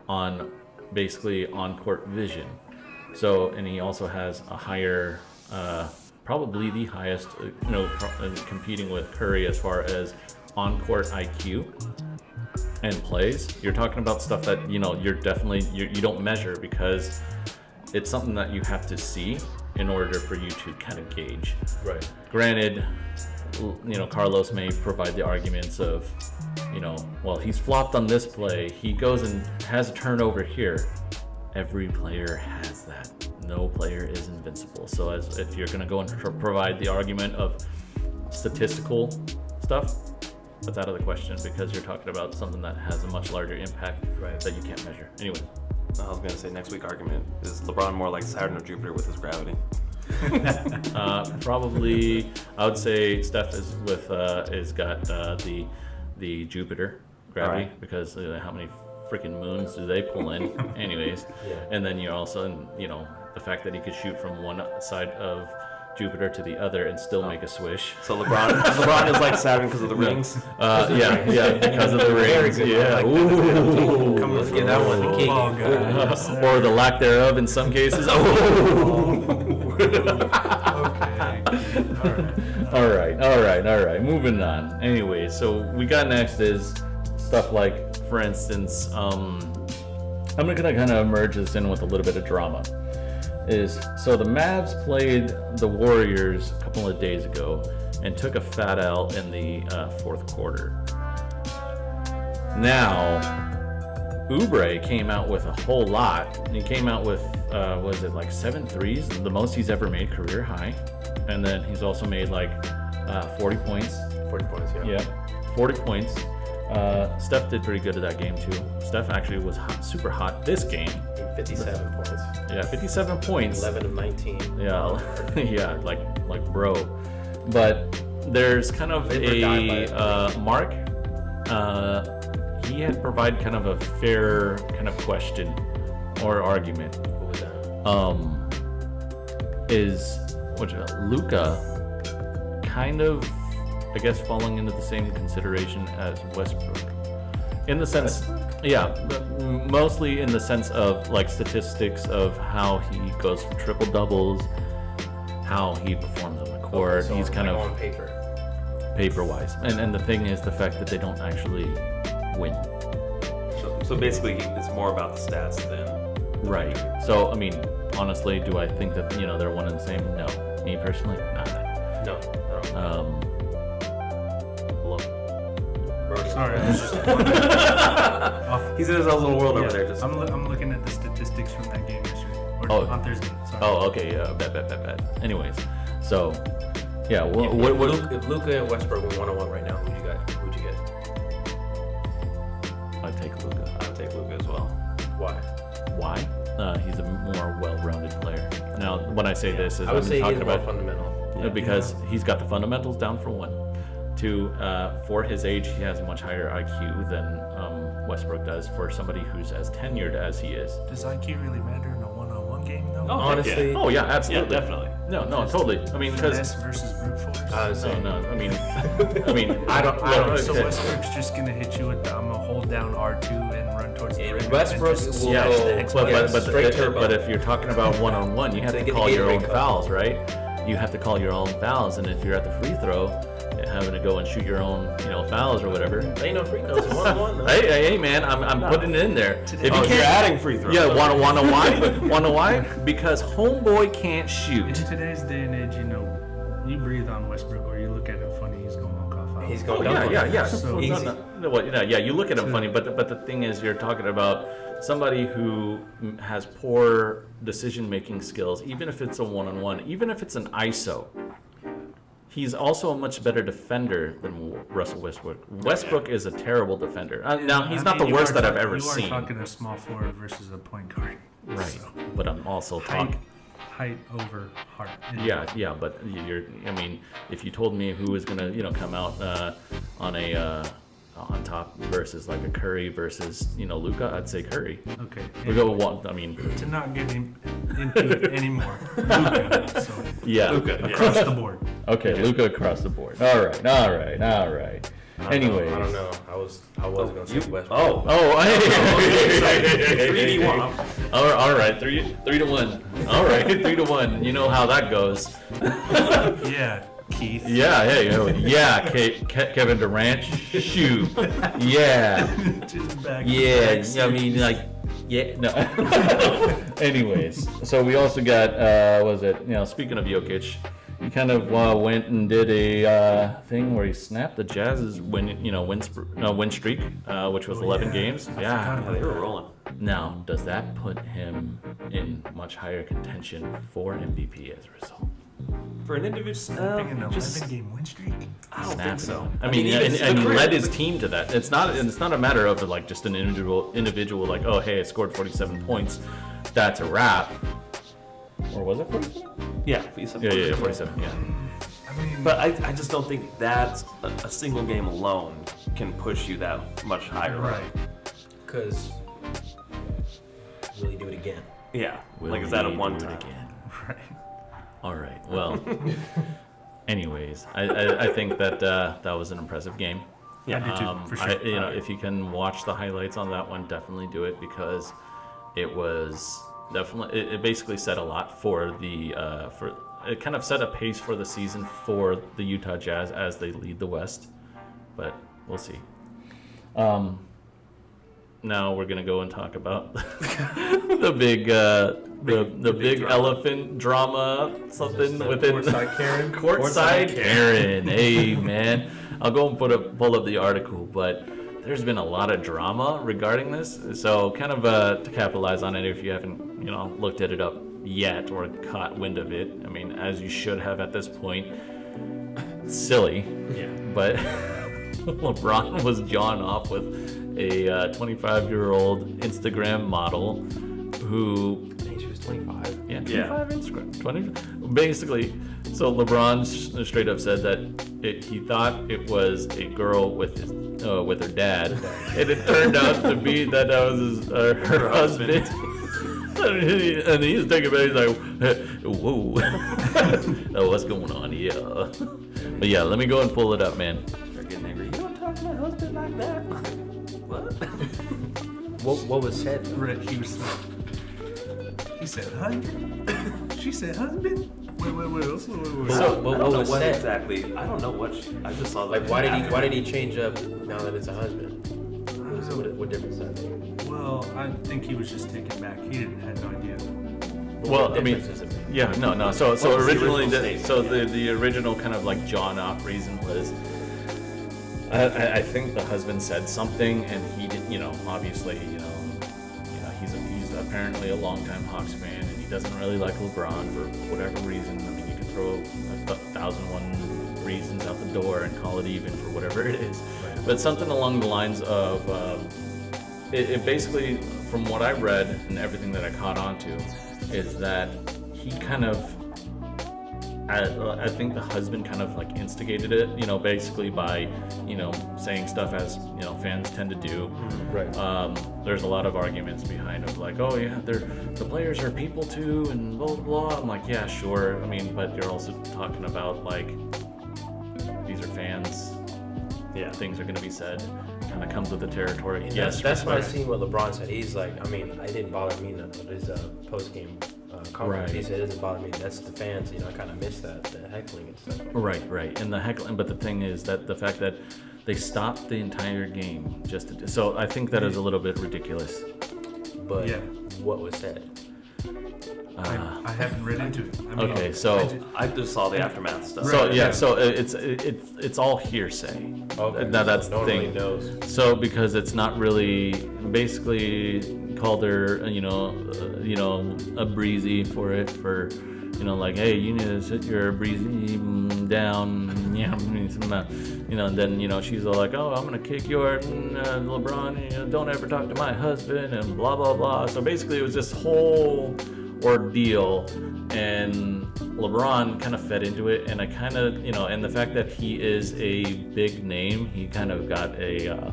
on basically on-court vision. So, and he also has a higher, probably the highest, competing with Curry as far as on-court IQ and plays. You're talking about stuff that, you're definitely, you don't measure because it's something that you have to see in order for you to kind of gauge. Right. Granted, Carlos may provide the arguments of, well, he's flopped on this play. He goes and has a turnover here. Every player has that. No player is invincible. So if you're going to go and provide the argument of statistical stuff, that's out of the question because you're talking about something that has a much larger impact Right. that you can't measure. Anyway. I was gonna say next week argument is LeBron more like Saturn or Jupiter with his gravity. Probably, I would say Steph is got the Jupiter gravity Alright. because how many freaking moons do they pull in? Anyways, Yeah. and then you're also the fact that he could shoot from one side of Jupiter to the other and still make a swish. So LeBron is like Saturn because of the rings. Yeah, because of the rings. Yeah. Ooh. Let's get that one. The king. Football guys. Or the lack thereof in some cases. Oh. Okay. All right. Moving on. Anyway, so we got next is stuff like, for instance, I'm gonna kind of merge this in with a little bit of drama. So the Mavs played the Warriors a couple of days ago and took a fat L in the fourth quarter. Now, Oubre came out with a whole lot. He came out with, was it like 7 threes, the most he's ever made, career high. And then he's also made like 40 points. 40 points, yeah. Yeah, 40 points. Steph did pretty good at that game too. Steph actually was super hot this game. 57 points. Yeah, 57 points. 11 of 19. Yeah, yeah, like bro. But there's kind of Mark. He had provided kind of a fair kind of question or argument. What was that? Is Luka kind of, I guess, falling into the same consideration as Westbrook, in the sense, but mostly in the sense of like statistics of how he goes for triple doubles, how he performs on the court. So He's kind like of on paper wise, and the thing is the fact that they don't actually win. So basically, it's more about the stats than Right. So I mean, honestly, do I think that they're one and the same? No. Me personally, not. No. Hello. Sorry, I was just he's in his own little world over Yeah, there. Just I'm looking at the statistics from that game yesterday, or Oh. on Thursday. Sorry. Oh, okay. Yeah. Bet. Anyways, so yeah. Well, If Luka and Westbrook were 1-on-1 right now, who'd you get? I'd take Luka. I would take Luka as well. Why? Why? He's a more well-rounded player. Now, when I say this, is I would I'm say talking he's more about fundamental. because he's got the fundamentals down for one. Two, for his age, he has a much higher IQ than Westbrook does for somebody who's as tenured as he is. Does IQ really matter in a one-on-one game, though? Oh, Honestly, Oh yeah, absolutely. Yeah, definitely. No, totally. I mean, because Finesse versus brute force. no. I mean, I don't. So okay. Westbrook's just gonna hit you with the I'm gonna hold down R2 and run towards the And rim. Westbrook and just will smash go- the X But, button. straight turbo. but if you're talking about one-on-one, you have They to get call the your own Gatorade cup. fouls, right? You have to call your own fouls, and if you're at the free throw, having to go and shoot your own, fouls or whatever. They ain't no free throws. 1-on-1 though. Hey, man, I'm putting it in there. If you You're can't, adding free throws. yeah, wanna why? Wanna why? Because homeboy can't shoot. In today's day and age, you breathe on Westbrook or you look at him funny, he's gonna walk off. He's Oh, going down. yeah. So easy. Yeah, you look at him funny, but the thing is, you're talking about somebody who has poor decision-making skills, even if it's a one-on-one, even if it's an ISO. He's also a much better defender than Russell Westbrook. Westbrook is a terrible defender. Now, he's not the worst that I've ever seen. You are talking a small forward versus a point guard. Right, So, but I'm also talking. height over heart. Yeah, but if you told me who was gonna, come out on top versus like a Curry versus, Luka, I'd say Curry. Okay. We go one. I mean, To not get him into it anymore. Luka, so yeah. across the board. Okay, Luka across the board. All right. Anyways. I don't know. I was gonna say Westbrook. Oh, hey. 3-1. All right, 3-1. All right, 3-1. You know how that goes. Yeah, Keith. Yeah, Kevin Durant. Shoot. Yeah. Just back I mean, like, yeah, no. Anyways, so we also got, speaking of Jokic, he kind of went and did a thing where he snapped the Jazz's win streak, which was 11 games. Yeah, they were rolling. Now, does that put him in much higher contention for MVP as a result? For an individual, Snapping an 11-game win streak. I don't think so. I mean, even and he the led his career- team to that. It's not a matter of like just an individual like, oh hey, I scored 47 points, that's a wrap. Or was it 47? Yeah, he said Yeah, 47. Yeah. I mean, But I just don't think that a single game alone can push you that much higher. right. Because will he do it again? Yeah. Will like, is that a he one do it time? again? Right. All right. Well, anyways, I think that that was an impressive game. Yeah, I do too, for sure. You know, if you can watch the highlights on that one, definitely do it because it was definitely it basically said a lot for the for it kind of set a pace for the season for the Utah Jazz as they lead the West, but we'll see. Now we're gonna go and talk about the big big elephant drama, something within Courtside Karen. Courtside Karen. Hey man, I'll go and pull up the article, but there's been a lot of drama regarding this. So kind of to capitalize on it, if you haven't looked at it up yet or caught wind of it, I mean, as you should have at this point. It's silly, Yeah. but LeBron was jawing off with a 25-year-old Instagram model who She was 25. yeah, 25 Yeah. Instagram, 20. Basically, so LeBron straight up said that he thought it was a girl with her dad, and it turned out to be that was her husband. And he's thinking about it, he's like, whoa, oh, what's going on here? But yeah, let me go and pull it up, man. They're getting angry. You don't talk to my husband like that. What? What was said? Right, he said husband. She said husband. Wait. So, what I don't know was what said? exactly. I don't know what. I just saw that. Like, why did he change up now that it's a husband? What difference does that make? Well, I think he was just taken back. He had no idea. well, What I mean, difference does it make? yeah, no. So was the originally, original the, statement? so Yeah. the original kind of like John off reason was, I think the husband said something, and he did, obviously, he's apparently a longtime Hawks fan, and he doesn't really like LeBron for whatever reason. I mean, you can throw 1,001 reasons out the door and call it even for whatever it is, but something along the lines of. It basically, from what I read and everything that I caught on to, is that he kind of, I think the husband kind of like instigated it, basically by, saying stuff as, fans tend to do. Right. There's a lot of arguments behind of like, oh yeah, the players are people too, and blah, blah, blah. I'm like, yeah, sure. I mean, but you're also talking about like, these are fans. Yeah. Things are going to be said. Kind of comes with the territory. And Yes, that's what I respect. seen what LeBron said. He's like, I mean, it didn't bother me none of his post game conference. Right. He said it doesn't bother me. That's the fans. I kind of miss that, the heckling and stuff. Right, and the heckling. But the thing is that the fact that they stopped the entire game just to, so I think that is a little bit ridiculous. But Yeah. what was said? I haven't read into it. I mean, Okay, so I just saw the aftermath stuff. so Right, yeah, yeah. so it's all hearsay. Now that's the no one thing. really knows. So because it's not really basically called her, a breezy for it for, like, hey, you need to sit your breezy down, yeah, and then she's all like, oh, I'm gonna kick your LeBron, don't ever talk to my husband, and blah blah blah. So basically, it was this whole ordeal, and LeBron kind of fed into it, and I kind of, and the fact that he is a big name, he kind of got a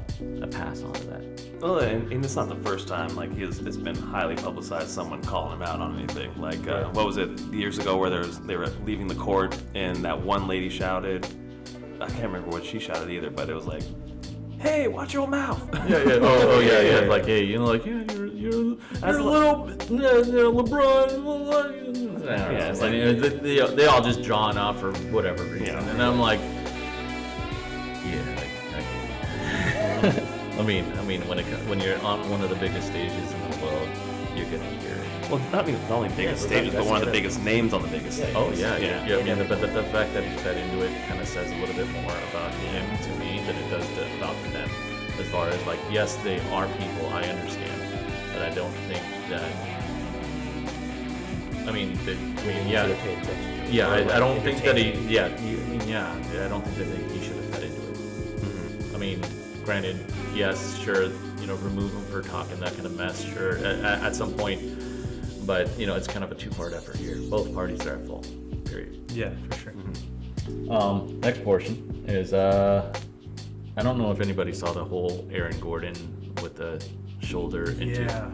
pass on that. Well, and it's not the first time. Like it's been highly publicized. Someone calling him out on anything. Like what was it years ago where they were leaving the court and that one lady shouted. I can't remember what she shouted either, but it was like, "Hey, watch your mouth." Yeah. Oh, yeah. Like, hey, like, yeah, you're a little LeBron. Yeah, it's like they all just drawn off for whatever reason, Yeah. and I'm like, yeah. I mean, when you're on one of the biggest stages in the world, you're gonna hear it. Well, not even the only biggest but stages, but that's one of the good. biggest names on the biggest stage. Oh yeah. I mean, Yeah. but the fact that he fed into it kind of says a little bit more about him to me than it does about them. As far as like, yes, they are people. I understand, but I don't think that. I mean, yeah. Should've paid attention. Yeah, Or, like, I don't think that entertainment. I don't think that he should have fed into it. I mean, granted, yes, sure, remove him for talking that kind of mess, sure, at some point, but, it's kind of a two-part effort here. Both parties are at fault, period. Yeah, for sure. Next portion is, I don't know if anybody saw the whole Aaron Gordon with the shoulder into. Yeah.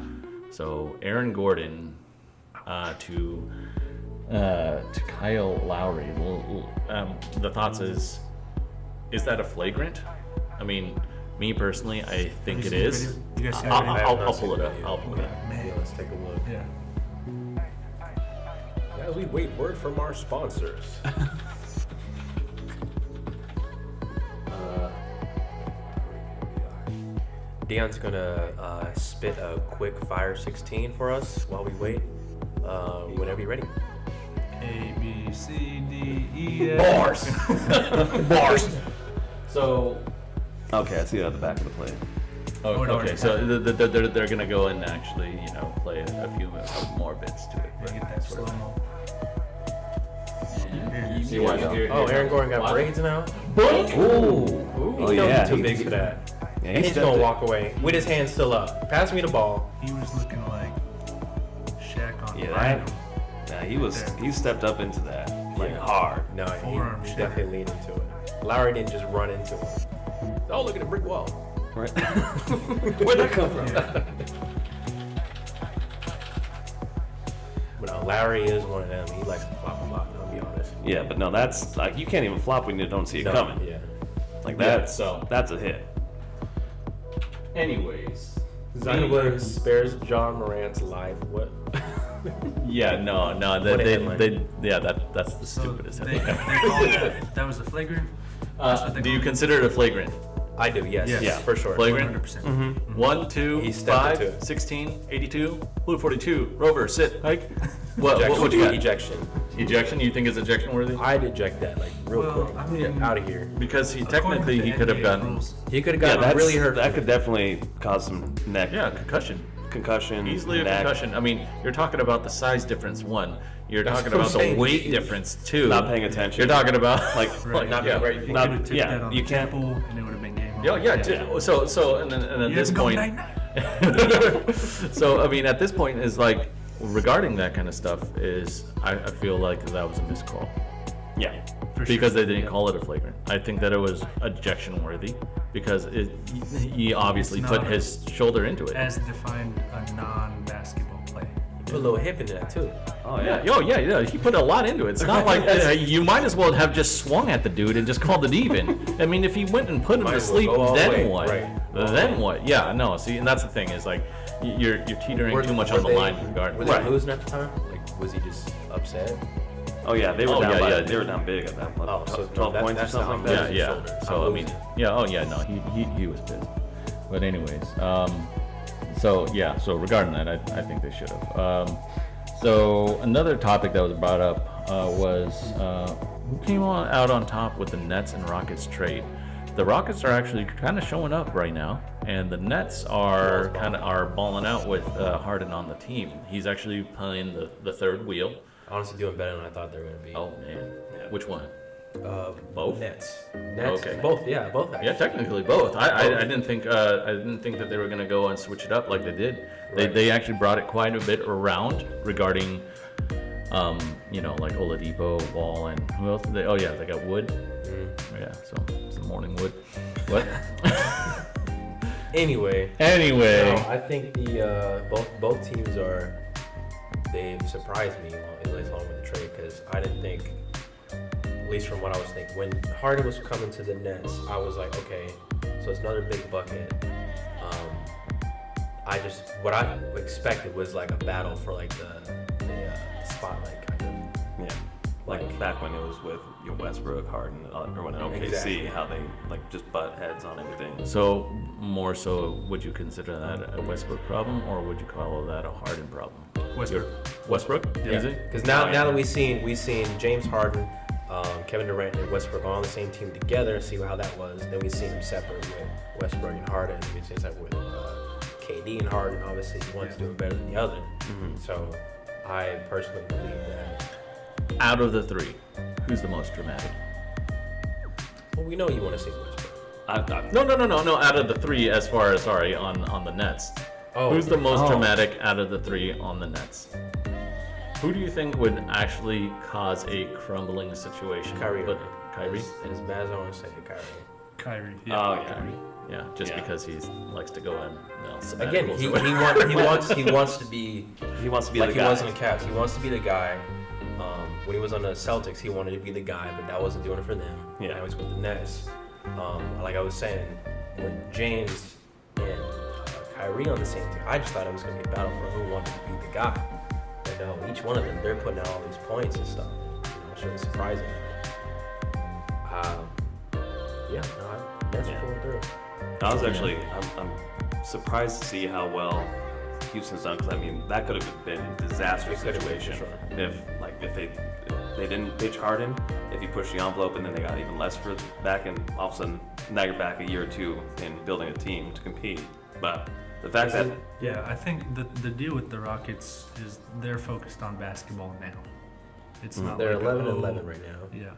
So Aaron Gordon, to To Kyle Lowry. The thoughts is that a flagrant? I mean, me personally, I think it is. You guys see the I video? have I'll not pull seen it up. the video. I'll pull it up. Yeah, let's take a look. Yeah. As we wait word from our sponsors. Deion's gonna spit a quick fire 16 for us while we wait. Whenever you're ready. A, B, C, D, E, F. Bars! Bars! So, Okay, I see that at the back of the plate. oh, Oh, no, okay. no. So they're gonna go and actually, play a few more bits to it. Yeah, get that slow mo. You see why? Oh, Aaron Gordon got braids now? Ooh. Oh, He knows yeah. he's too big for that. Yeah, And he's stepped gonna it. walk away with his hand still up. Pass me the ball. He was looking like Shaq on Yeah, Rhino. he stepped up into that like Yeah. hard. No, Forearm he shiver. definitely leaned into it. Lowry didn't just run into it. Oh, look at the brick wall. Right. Where'd that come from? But no, Lowry is one of them. He likes to flop a lot, I'll be honest. Yeah, but no, that's like you can't even flop when you don't see it No, coming. Yeah. Like Yeah, that's so- that's a hit. Anyways. Zion Williams spares John Morant's life. What? Yeah, no, What a headline. that's the So stupidest they headline. called that was a flagrant. That's what they Do you called it. consider it a flagrant? I do, yes. Yes. Yeah, for sure. Flagrant? 100%. 1, 2, He stepped 5, into it. 16, 82, blue 42, Rover, sit, hike. What Ejection. you got? Ejection. Ejection? You think it's ejection worthy? I'd eject that like real Well, quick. I mean, Out of here. Because he According technically to he could have NBA gotten rules, He could have Yeah, gotten that's really hurt. That could definitely cause some neck concussion. concussion. Easily a neck. concussion. I mean, you're talking about the size difference, one. You're That's talking what I'm about the saying. weight difference, two. Not paying attention. You're talking about Like, Right. Not yeah. being ready. He Not- could have took yeah, that on you the can't- temple, and it would have been game Yeah, over. yeah. So and then at You this had to go point, night-night. so I mean, at this point is like regarding that kind of stuff is I feel like that was a missed call Yeah. For because sure. they didn't call it a flagrant. I think that it was ejection worthy because he obviously It's put not his shoulder into it. As defined a non-basketball play. Put a little hip into that too. Oh Yeah, yeah. yeah. He put a lot into it. It's not like you might as well have just swung at the dude and just called it even. I mean, if he went and put him Might to as well sleep, go all the way, then what? right. Then what? Yeah, no. See, and that's the thing is like you're teetering too much on the line Were regardless. they Right. losing at the time? Like, was he just upset? Oh yeah. They were Oh, down. yeah, by, yeah. They were down big at that point. Oh, so 12 that- points or that's something not like bad. that. Yeah, Shoulder. yeah. So I I'm mean, losing. yeah. Oh yeah, no. He was pissed. But anyways, so yeah. So regarding that, I think they should have. So another topic that was brought up was who came out on top with the Nets and Rockets trade. The Rockets are actually kind of showing up right now, and the Nets are balling out with Harden on the team. He's actually playing the third wheel. Honestly, doing better than I thought they were gonna be. Oh man, which one? Both Nets. Nets. Okay. Both. Yeah, both. Actually. Yeah, technically both. I didn't think that they were gonna go and switch it up like they did. Right. They actually brought it quite a bit around regarding, like Oladipo, Wall, and who else? They got Wood. Mm-hmm. Yeah, so some morning Wood. What? Anyway. Anyway, No, I think the both teams they've surprised me at least along with the trade because I didn't think, at least from what I was thinking, when Harden was coming to the Nets, I was like, okay, so it's another big bucket. What I expected was like a battle for like the spotlight kind of. Yeah. Like back when it was with your Westbrook, Harden, or when in OKC, Exactly. how they like just butt heads on everything. so more so, would you consider that a Westbrook problem, or would you call that a Harden problem? Westbrook. Westbrook? Is it? Because now that we've seen James Harden, Kevin Durant, and Westbrook all on the same team together, see how that was. Then we seen them separate with Westbrook and Harden. We seen separate with KD and Harden. Obviously, one's doing better than the other. So I personally believe that. Out of the three, who's the most dramatic? Well, we know you want to see Westbrook. No. Out of the three, as far as on the Nets, who's the most dramatic out of the three on the Nets? Who do you think would actually cause a crumbling situation? Kyrie. But Kyrie. As bad as I want to say, Kyrie. Kyrie. Oh yeah. Kyrie. Yeah, just Yeah. because he likes to go in. Again, he wants to be He wants to be like the he guy. was in the Cavs. He wants to be the guy. when he was on the Celtics, he wanted to be the guy, but that wasn't doing it for them. Yeah. Now he's with the Nets. Like I was saying, when James and Kyrie on the same team, I just thought it was going to be a battle for who wanted to be the guy. But no, each one of them, they're putting out all these points and stuff. It's really surprising. Nets are pulling through. I was actually, I'm surprised to see how well Houston's done, because I mean that could have been a disastrous It could have been, situation for sure. if they didn't pitch Harden, if you pushed the envelope and then they got even less for back, and all of a sudden now you're back a year or two in building a team to compete. But the fact that Yeah, I think the deal with the Rockets is they're focused on basketball now. It's not They're like 11-11 right now. Yeah.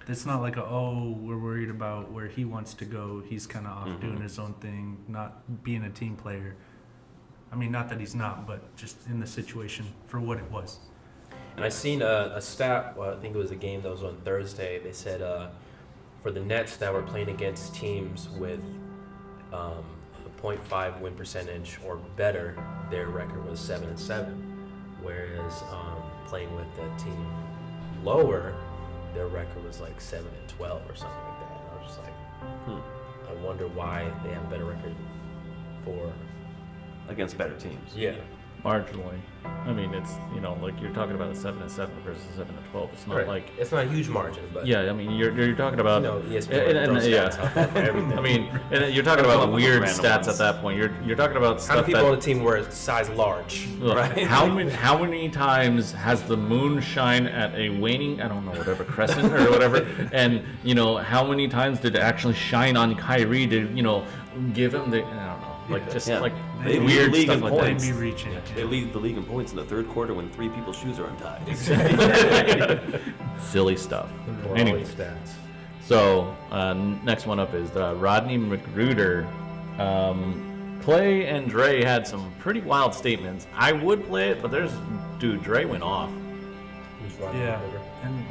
It's not like we're worried about where he wants to go. He's kind of off doing his own thing, not being a team player. I mean, not that he's not, but just in the situation for what it was. And I seen a stat, well, I think it was a game that was on Thursday. They said for the Nets that were playing against teams with a 0.5 win percentage or better, their record was 7-7. Whereas playing with the team lower, their record was like 7-12 or something like that. And I was just like, I wonder why they have a better record for. against better teams. Yeah. Marginally. I mean, it's, like you're talking about a 7-7 versus 7-12. It's not Right. like, It's not a huge margin, but yeah, I mean, you're talking about, ESPN throws stats out there for everything. I mean, and you're talking Come about up with weird random stats ones. at that point. You're talking about How many stuff people on that, the team were size large? look, Right? how many times has the moon shine at a waning, I don't know, whatever, crescent or whatever, and, how many times did it actually shine on Kyrie to, give him the, I don't know, like, just, Yeah. like, They lead weird the league stuff in like They'd points. be reaching. They lead the league in points in the third quarter when 3 people's shoes are untied. that. Silly stuff. Well, Anyway. all these stats. So, next one up is Rodney McGruder. Clay and Dre had some pretty wild statements. I would play it, but Dre went off. Who's running Yeah. over? And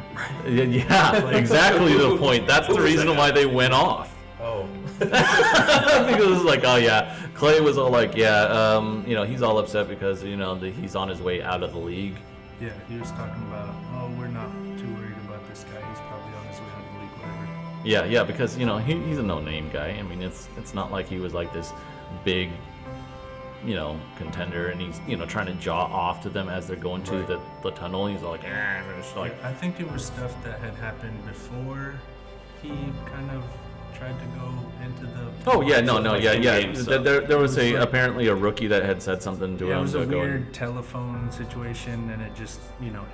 Yeah, exactly the point. That's the reason why they went off. Oh. Because it's like, oh yeah, Clay was all like, yeah, he's all upset because, he's on his way out of the league. yeah, he was talking about, we're not too worried about this guy. He's probably on his way out of the league, whatever. Yeah, because, he's a no-name guy. I mean, it's not like he was like this big, contender, and he's, trying to jaw off to them as they're going to the tunnel. He's all like, it's like, I think it was stuff that had happened before he kind of tried to go into the. oh yeah, no, like yeah. in-game stuff. There was apparently a rookie that had said something to Yeah, him. it was a to go weird telephone situation, and it just,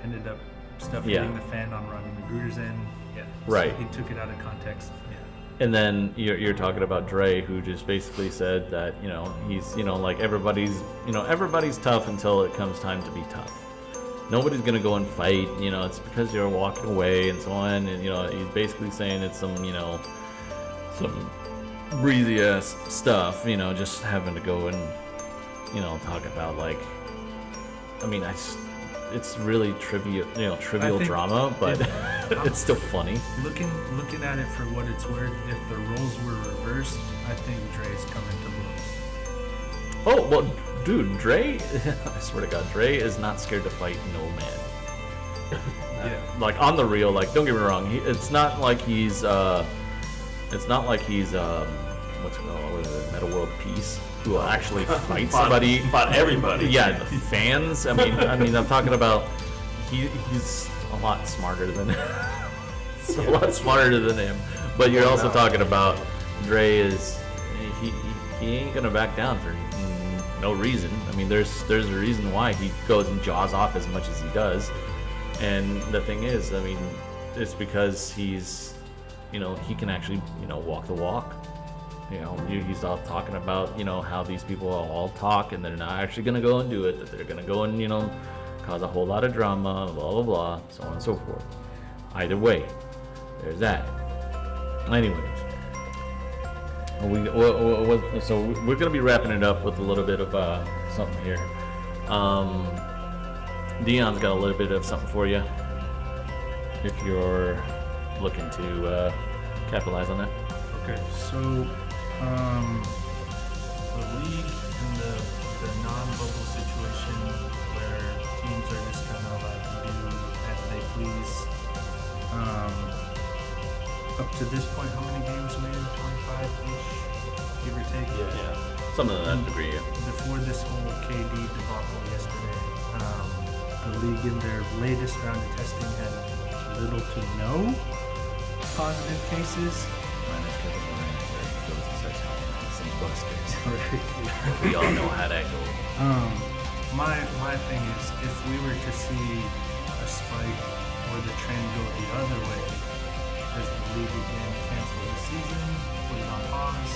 ended up stuff Yeah. hitting the fan on Rodney McGruder's end. Yeah. Right. So he took it out of context. Yeah. And then you're talking about Dre, who just basically said that, he's, like everybody's tough until it comes time to be tough. Nobody's gonna go and fight, it's because you're walking away and so on. And, he's basically saying it's some breezy ass stuff, just having to go and, talk about like, I mean, it's really trivial think drama, but it's still funny. Looking at it for what it's worth, if the roles were reversed, I think Dre's coming to lose. Oh, well, dude, Dre, I swear to God, Dre is not scared to fight no man. Yeah. Like, on the real, like, don't get me wrong, it's not like he's, what is it, Meta World Peace, who will actually fight somebody. Fought everybody. Yeah, the fans. I mean, I'm talking about, he's a lot smarter than, a lot smarter than him. But you're also talking about Dre is, he ain't gonna back down for no reason. I mean, there's a reason why he goes and jaws off as much as he does. And the thing is, I mean, it's because he's, he can actually, walk the walk. He's all talking about, how these people all talk and they're not actually going to go and do it, that they're going to go and, cause a whole lot of drama, blah, blah, blah, so on and so forth. Either way, there's that. Anyways, so we're going to be wrapping it up with a little bit of something here. Dion's got a little bit of something for you if you're looking to capitalize on that. Okay, so the league in the non-bubble situation where teams are just kind of allowed to do as they please to this point, how many games win? 25-ish, give or take. Yeah. Something to that degree. Yeah. Before this whole KD debacle yesterday, the league in their latest round of testing had little to no positive cases. Minus Kevin Durant, where he goes and starts having some busters. Right. We all know how that goes. My thing is, if we were to see a spike or the trend go the other way, does the league again cancel the season, put it on pause,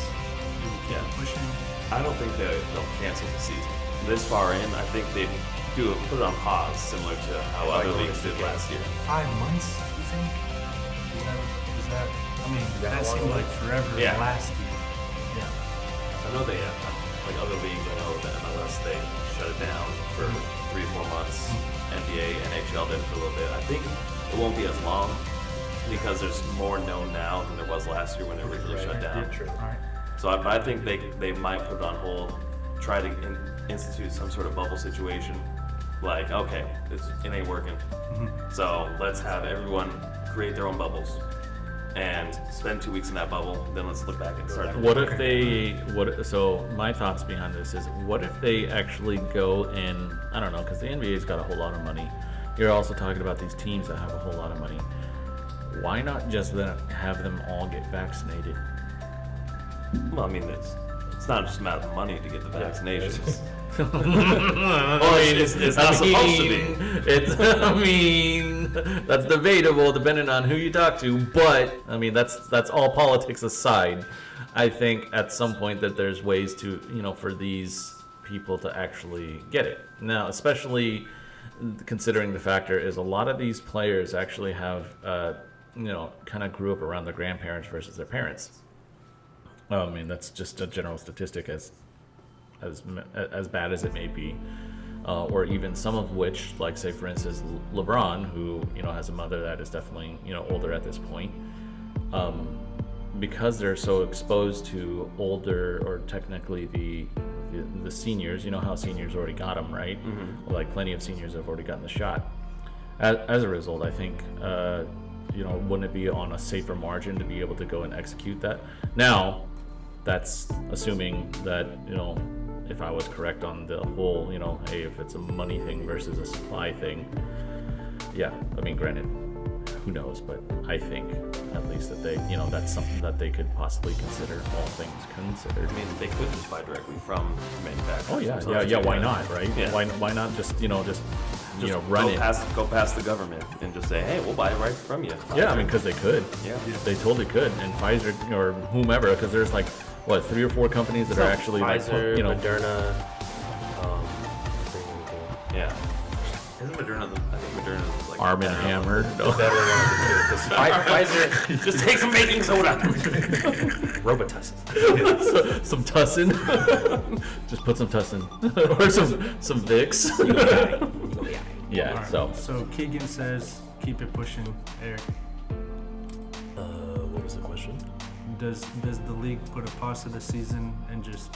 do we keep Yeah. pushing? I don't think they'll cancel the season. This far in, I think they put it on pause, similar to how Like other going leagues to did the last year. 5 months, you think? Is that I mean, that that long seemed ago? like forever Yeah. last year. Yeah. I know they like other leagues. I know that MLS they shut it down for 3 or 4 months. NBA, NHL did it for a little bit. I think it won't be as long because there's more known now than there was last year when it originally shut down. Yeah, true. All right. So I think they might put it on hold, try to institute some sort of bubble situation. Like, okay, it ain't working. So let's have everyone create their own bubbles and spend 2 weeks in that bubble. Then let's look back and start. What if they? So my thoughts behind this is, what if they actually go and I don't know, because the NBA's got a whole lot of money. You're also talking about these teams that have a whole lot of money. Why not just then have them all get vaccinated? Well, I mean, it's not just a matter of money to get the vaccinations. Well, it's not supposed to be. I mean, that's debatable depending on who you talk to. But I mean, that's all politics aside. I think at some point that there's ways to, for these people to actually get it. Now, especially considering the factor is a lot of these players actually have, kind of grew up around their grandparents versus their parents. I mean, that's just a general statistic, as bad as it may be, or even some of which, like say for instance LeBron, who has a mother that is definitely older at this point, because they're so exposed to older, or technically the seniors. You know how seniors already got them, right? Mm-hmm. Like plenty of seniors have already gotten the shot. As a result, I think wouldn't it be on a safer margin to be able to go and execute that? Now, that's assuming that if I was correct on the whole, hey, if it's a money thing versus a supply thing, yeah, I mean, granted, who knows, but I think at least that they, that's something that they could possibly consider, all things considered. I mean, they could just buy directly from manufacturers. Oh yeah, themselves, yeah, too, why not, right? Yeah. Why not just Just run it? Go past the government and just say, hey, we'll buy it right from you. Yeah, I mean, because they could. Yeah. They totally could, and Pfizer or whomever, because there's like 3 or 4 companies that are actually Pfizer, like, Moderna. Yeah. Isn't Moderna I think Moderna is like Arm and Hammer. The better one of the two. 'Cause Pfizer, Just take some baking soda. Robitussin. Some Tussin. Just put some Tussin or some Vicks. Yeah. All right. So So Keegan says, keep it pushing. Eric, What was the question? does the league put a pause to the season and just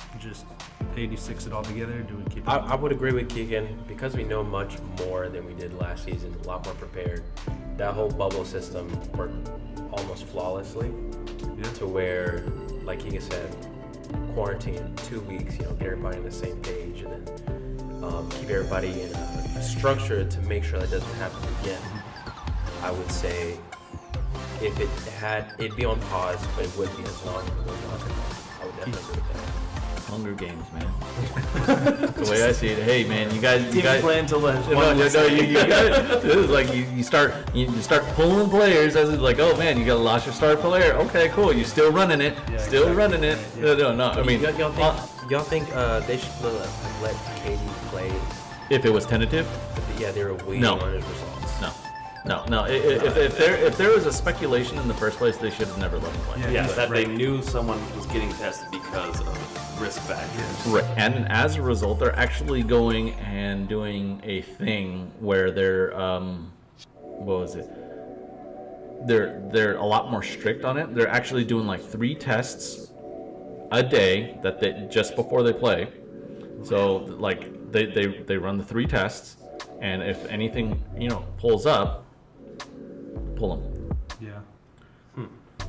86 it all together? Or do we keep it? I would agree with Keegan because we know much more than we did last season. A lot more prepared. That whole bubble system worked almost flawlessly. To where, like Keegan said, quarantine 2 weeks. Get everybody on the same page, and then keep everybody in a structure to make sure that doesn't happen again. I would say if it'd be on pause, but it would be as long as it was on pause. I would definitely agree with that. Hunger Games, man. The way I see it, hey man, you guys Plan till the this is like you start pulling players as it's like, oh man, you got lost your star player. Okay, cool. You're still running it. Yeah, still exactly. running it. Yeah. No. I mean, Y'all think they should let KD play? if it was tentative, Yeah, they were waiting No. on his results. no. If there was a speculation in the first place, they should have never let him play. Yeah. Yeah, that they knew someone was getting tested because of risk factors. Right, and as a result, they're actually going and doing a thing where they're, what was it? They're a lot more strict on it. They're actually doing like 3 tests a day that they just before they play. So like they run the 3 tests, and if anything pulls up, pull them. Yeah.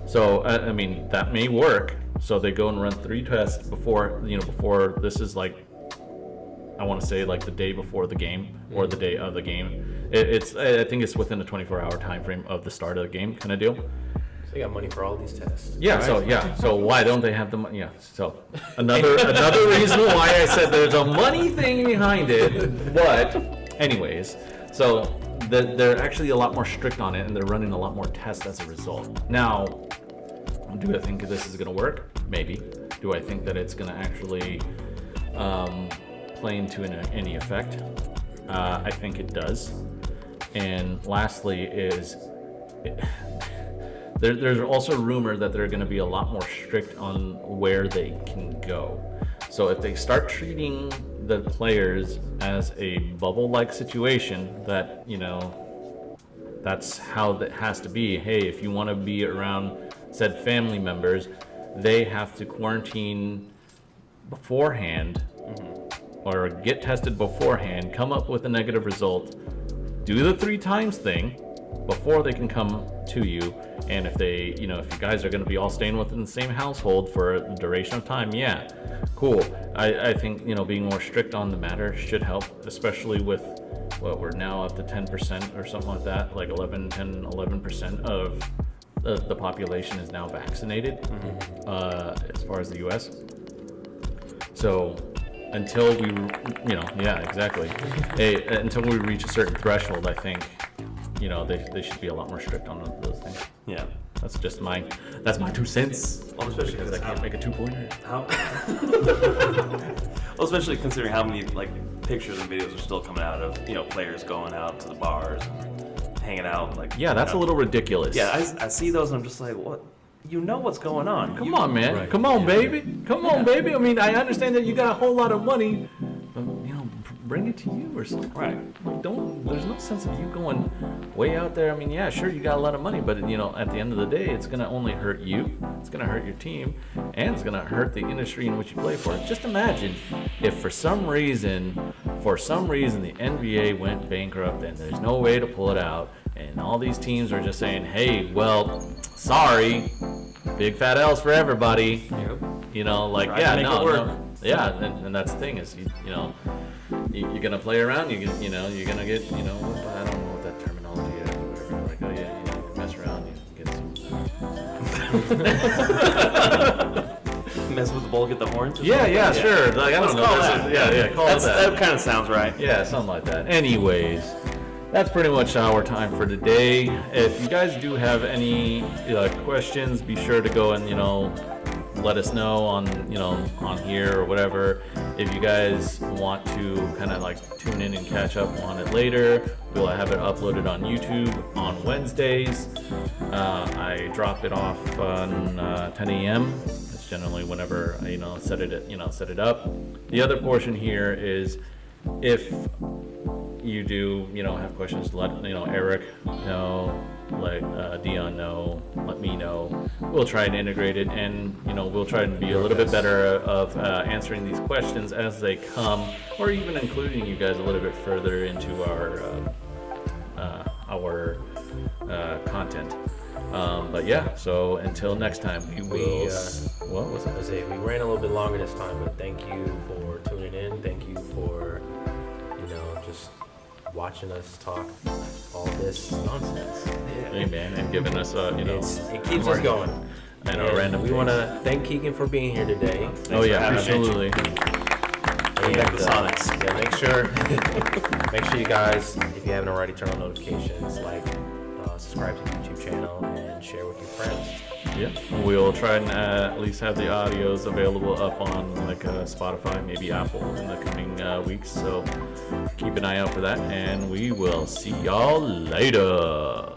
So I mean, that may work. So they go and run 3 tests before this is like, I want to say like the day before the game or the day of the game. I think it's within a 24-hour time frame of the start of the game, kind of deal. So you got money for all these tests. Yeah. So why don't they have the money? Yeah. So another reason why I said there's a money thing behind it. But anyways, so they're actually a lot more strict on it, and they're running a lot more tests as a result. Now, do I think this is going to work? Maybe. Do I think that it's going to actually play into any effect? I think it does. And lastly is, there's also rumor that they're going to be a lot more strict on where they can go. So if they start treating the players as a bubble-like situation, that, that's how that has to be. Hey, if you want to be around said family members, they have to quarantine beforehand, or get tested beforehand, come up with a negative result, do the 3 times thing before they can come to you. And if they, if you guys are going to be all staying within the same household for a duration of time, yeah, cool. I think, being more strict on the matter should help, especially with what we're now up to 10% or something like that, like 11% of the population is now vaccinated, as far as the US. So until we, exactly. Until we reach a certain threshold, I think, they should be a lot more strict on those things. Yeah. That's my 2 cents. Well, especially because I can't make a 2-pointer. Well, especially considering how many pictures and videos are still coming out of players going out to the bars and hanging out Yeah, that's a little ridiculous. Yeah, I see those and I'm just like, what? You know what's going on. Come on, man. Right. Come on, baby. Come on, baby. I mean, I understand that you got a whole lot of money, but, bring it to you or something. Right. There's no sense of you going way out there. I mean, yeah, sure, you got a lot of money, but, at the end of the day, it's going to only hurt you. It's going to hurt your team, and it's going to hurt the industry in which you play for. Just imagine if for some reason, the NBA went bankrupt and there's no way to pull it out, and all these teams are just saying, hey, well, sorry, big fat L's for everybody. Yep. Yeah, and that's the thing is, you're gonna play around. You're gonna get, I don't know what that terminology is. Whatever. You mess around, you get some. Mess with the bull, get the horns. Yeah, sure. Like I don't know. Call that. Call it that. That kind of sounds right. Yeah, something like that. Anyways, that's pretty much our time for today. If you guys do have any questions, be sure to go and let us know on here or whatever. If you guys want to kind of tune in and catch up on it later, we'll have it uploaded on YouTube on Wednesdays. I drop it off on 10 a.m. It's generally whenever I set it up. The other portion here is if you do have questions, let Eric know, let Dion know, let me know. We'll try and integrate it, and we'll try and be a little bit better of answering these questions as they come, or even including you guys a little bit further into our content. But yeah, so until next time, what was it? We ran a little bit longer this time, but thank you for tuning in. Thank you for just watching us talk all this nonsense. Hey man, and giving us it keeps us going. And a random. We want to thank Keegan for being here today. Oh yeah, absolutely. And, Back to Sonics. Yeah, make sure you guys, if you haven't already, turn on notifications, subscribe to the YouTube channel, and share with your friends. Yeah, we'll try and at least have the audios available up on Spotify, maybe Apple in the coming weeks. So keep an eye out for that, and we will see y'all later.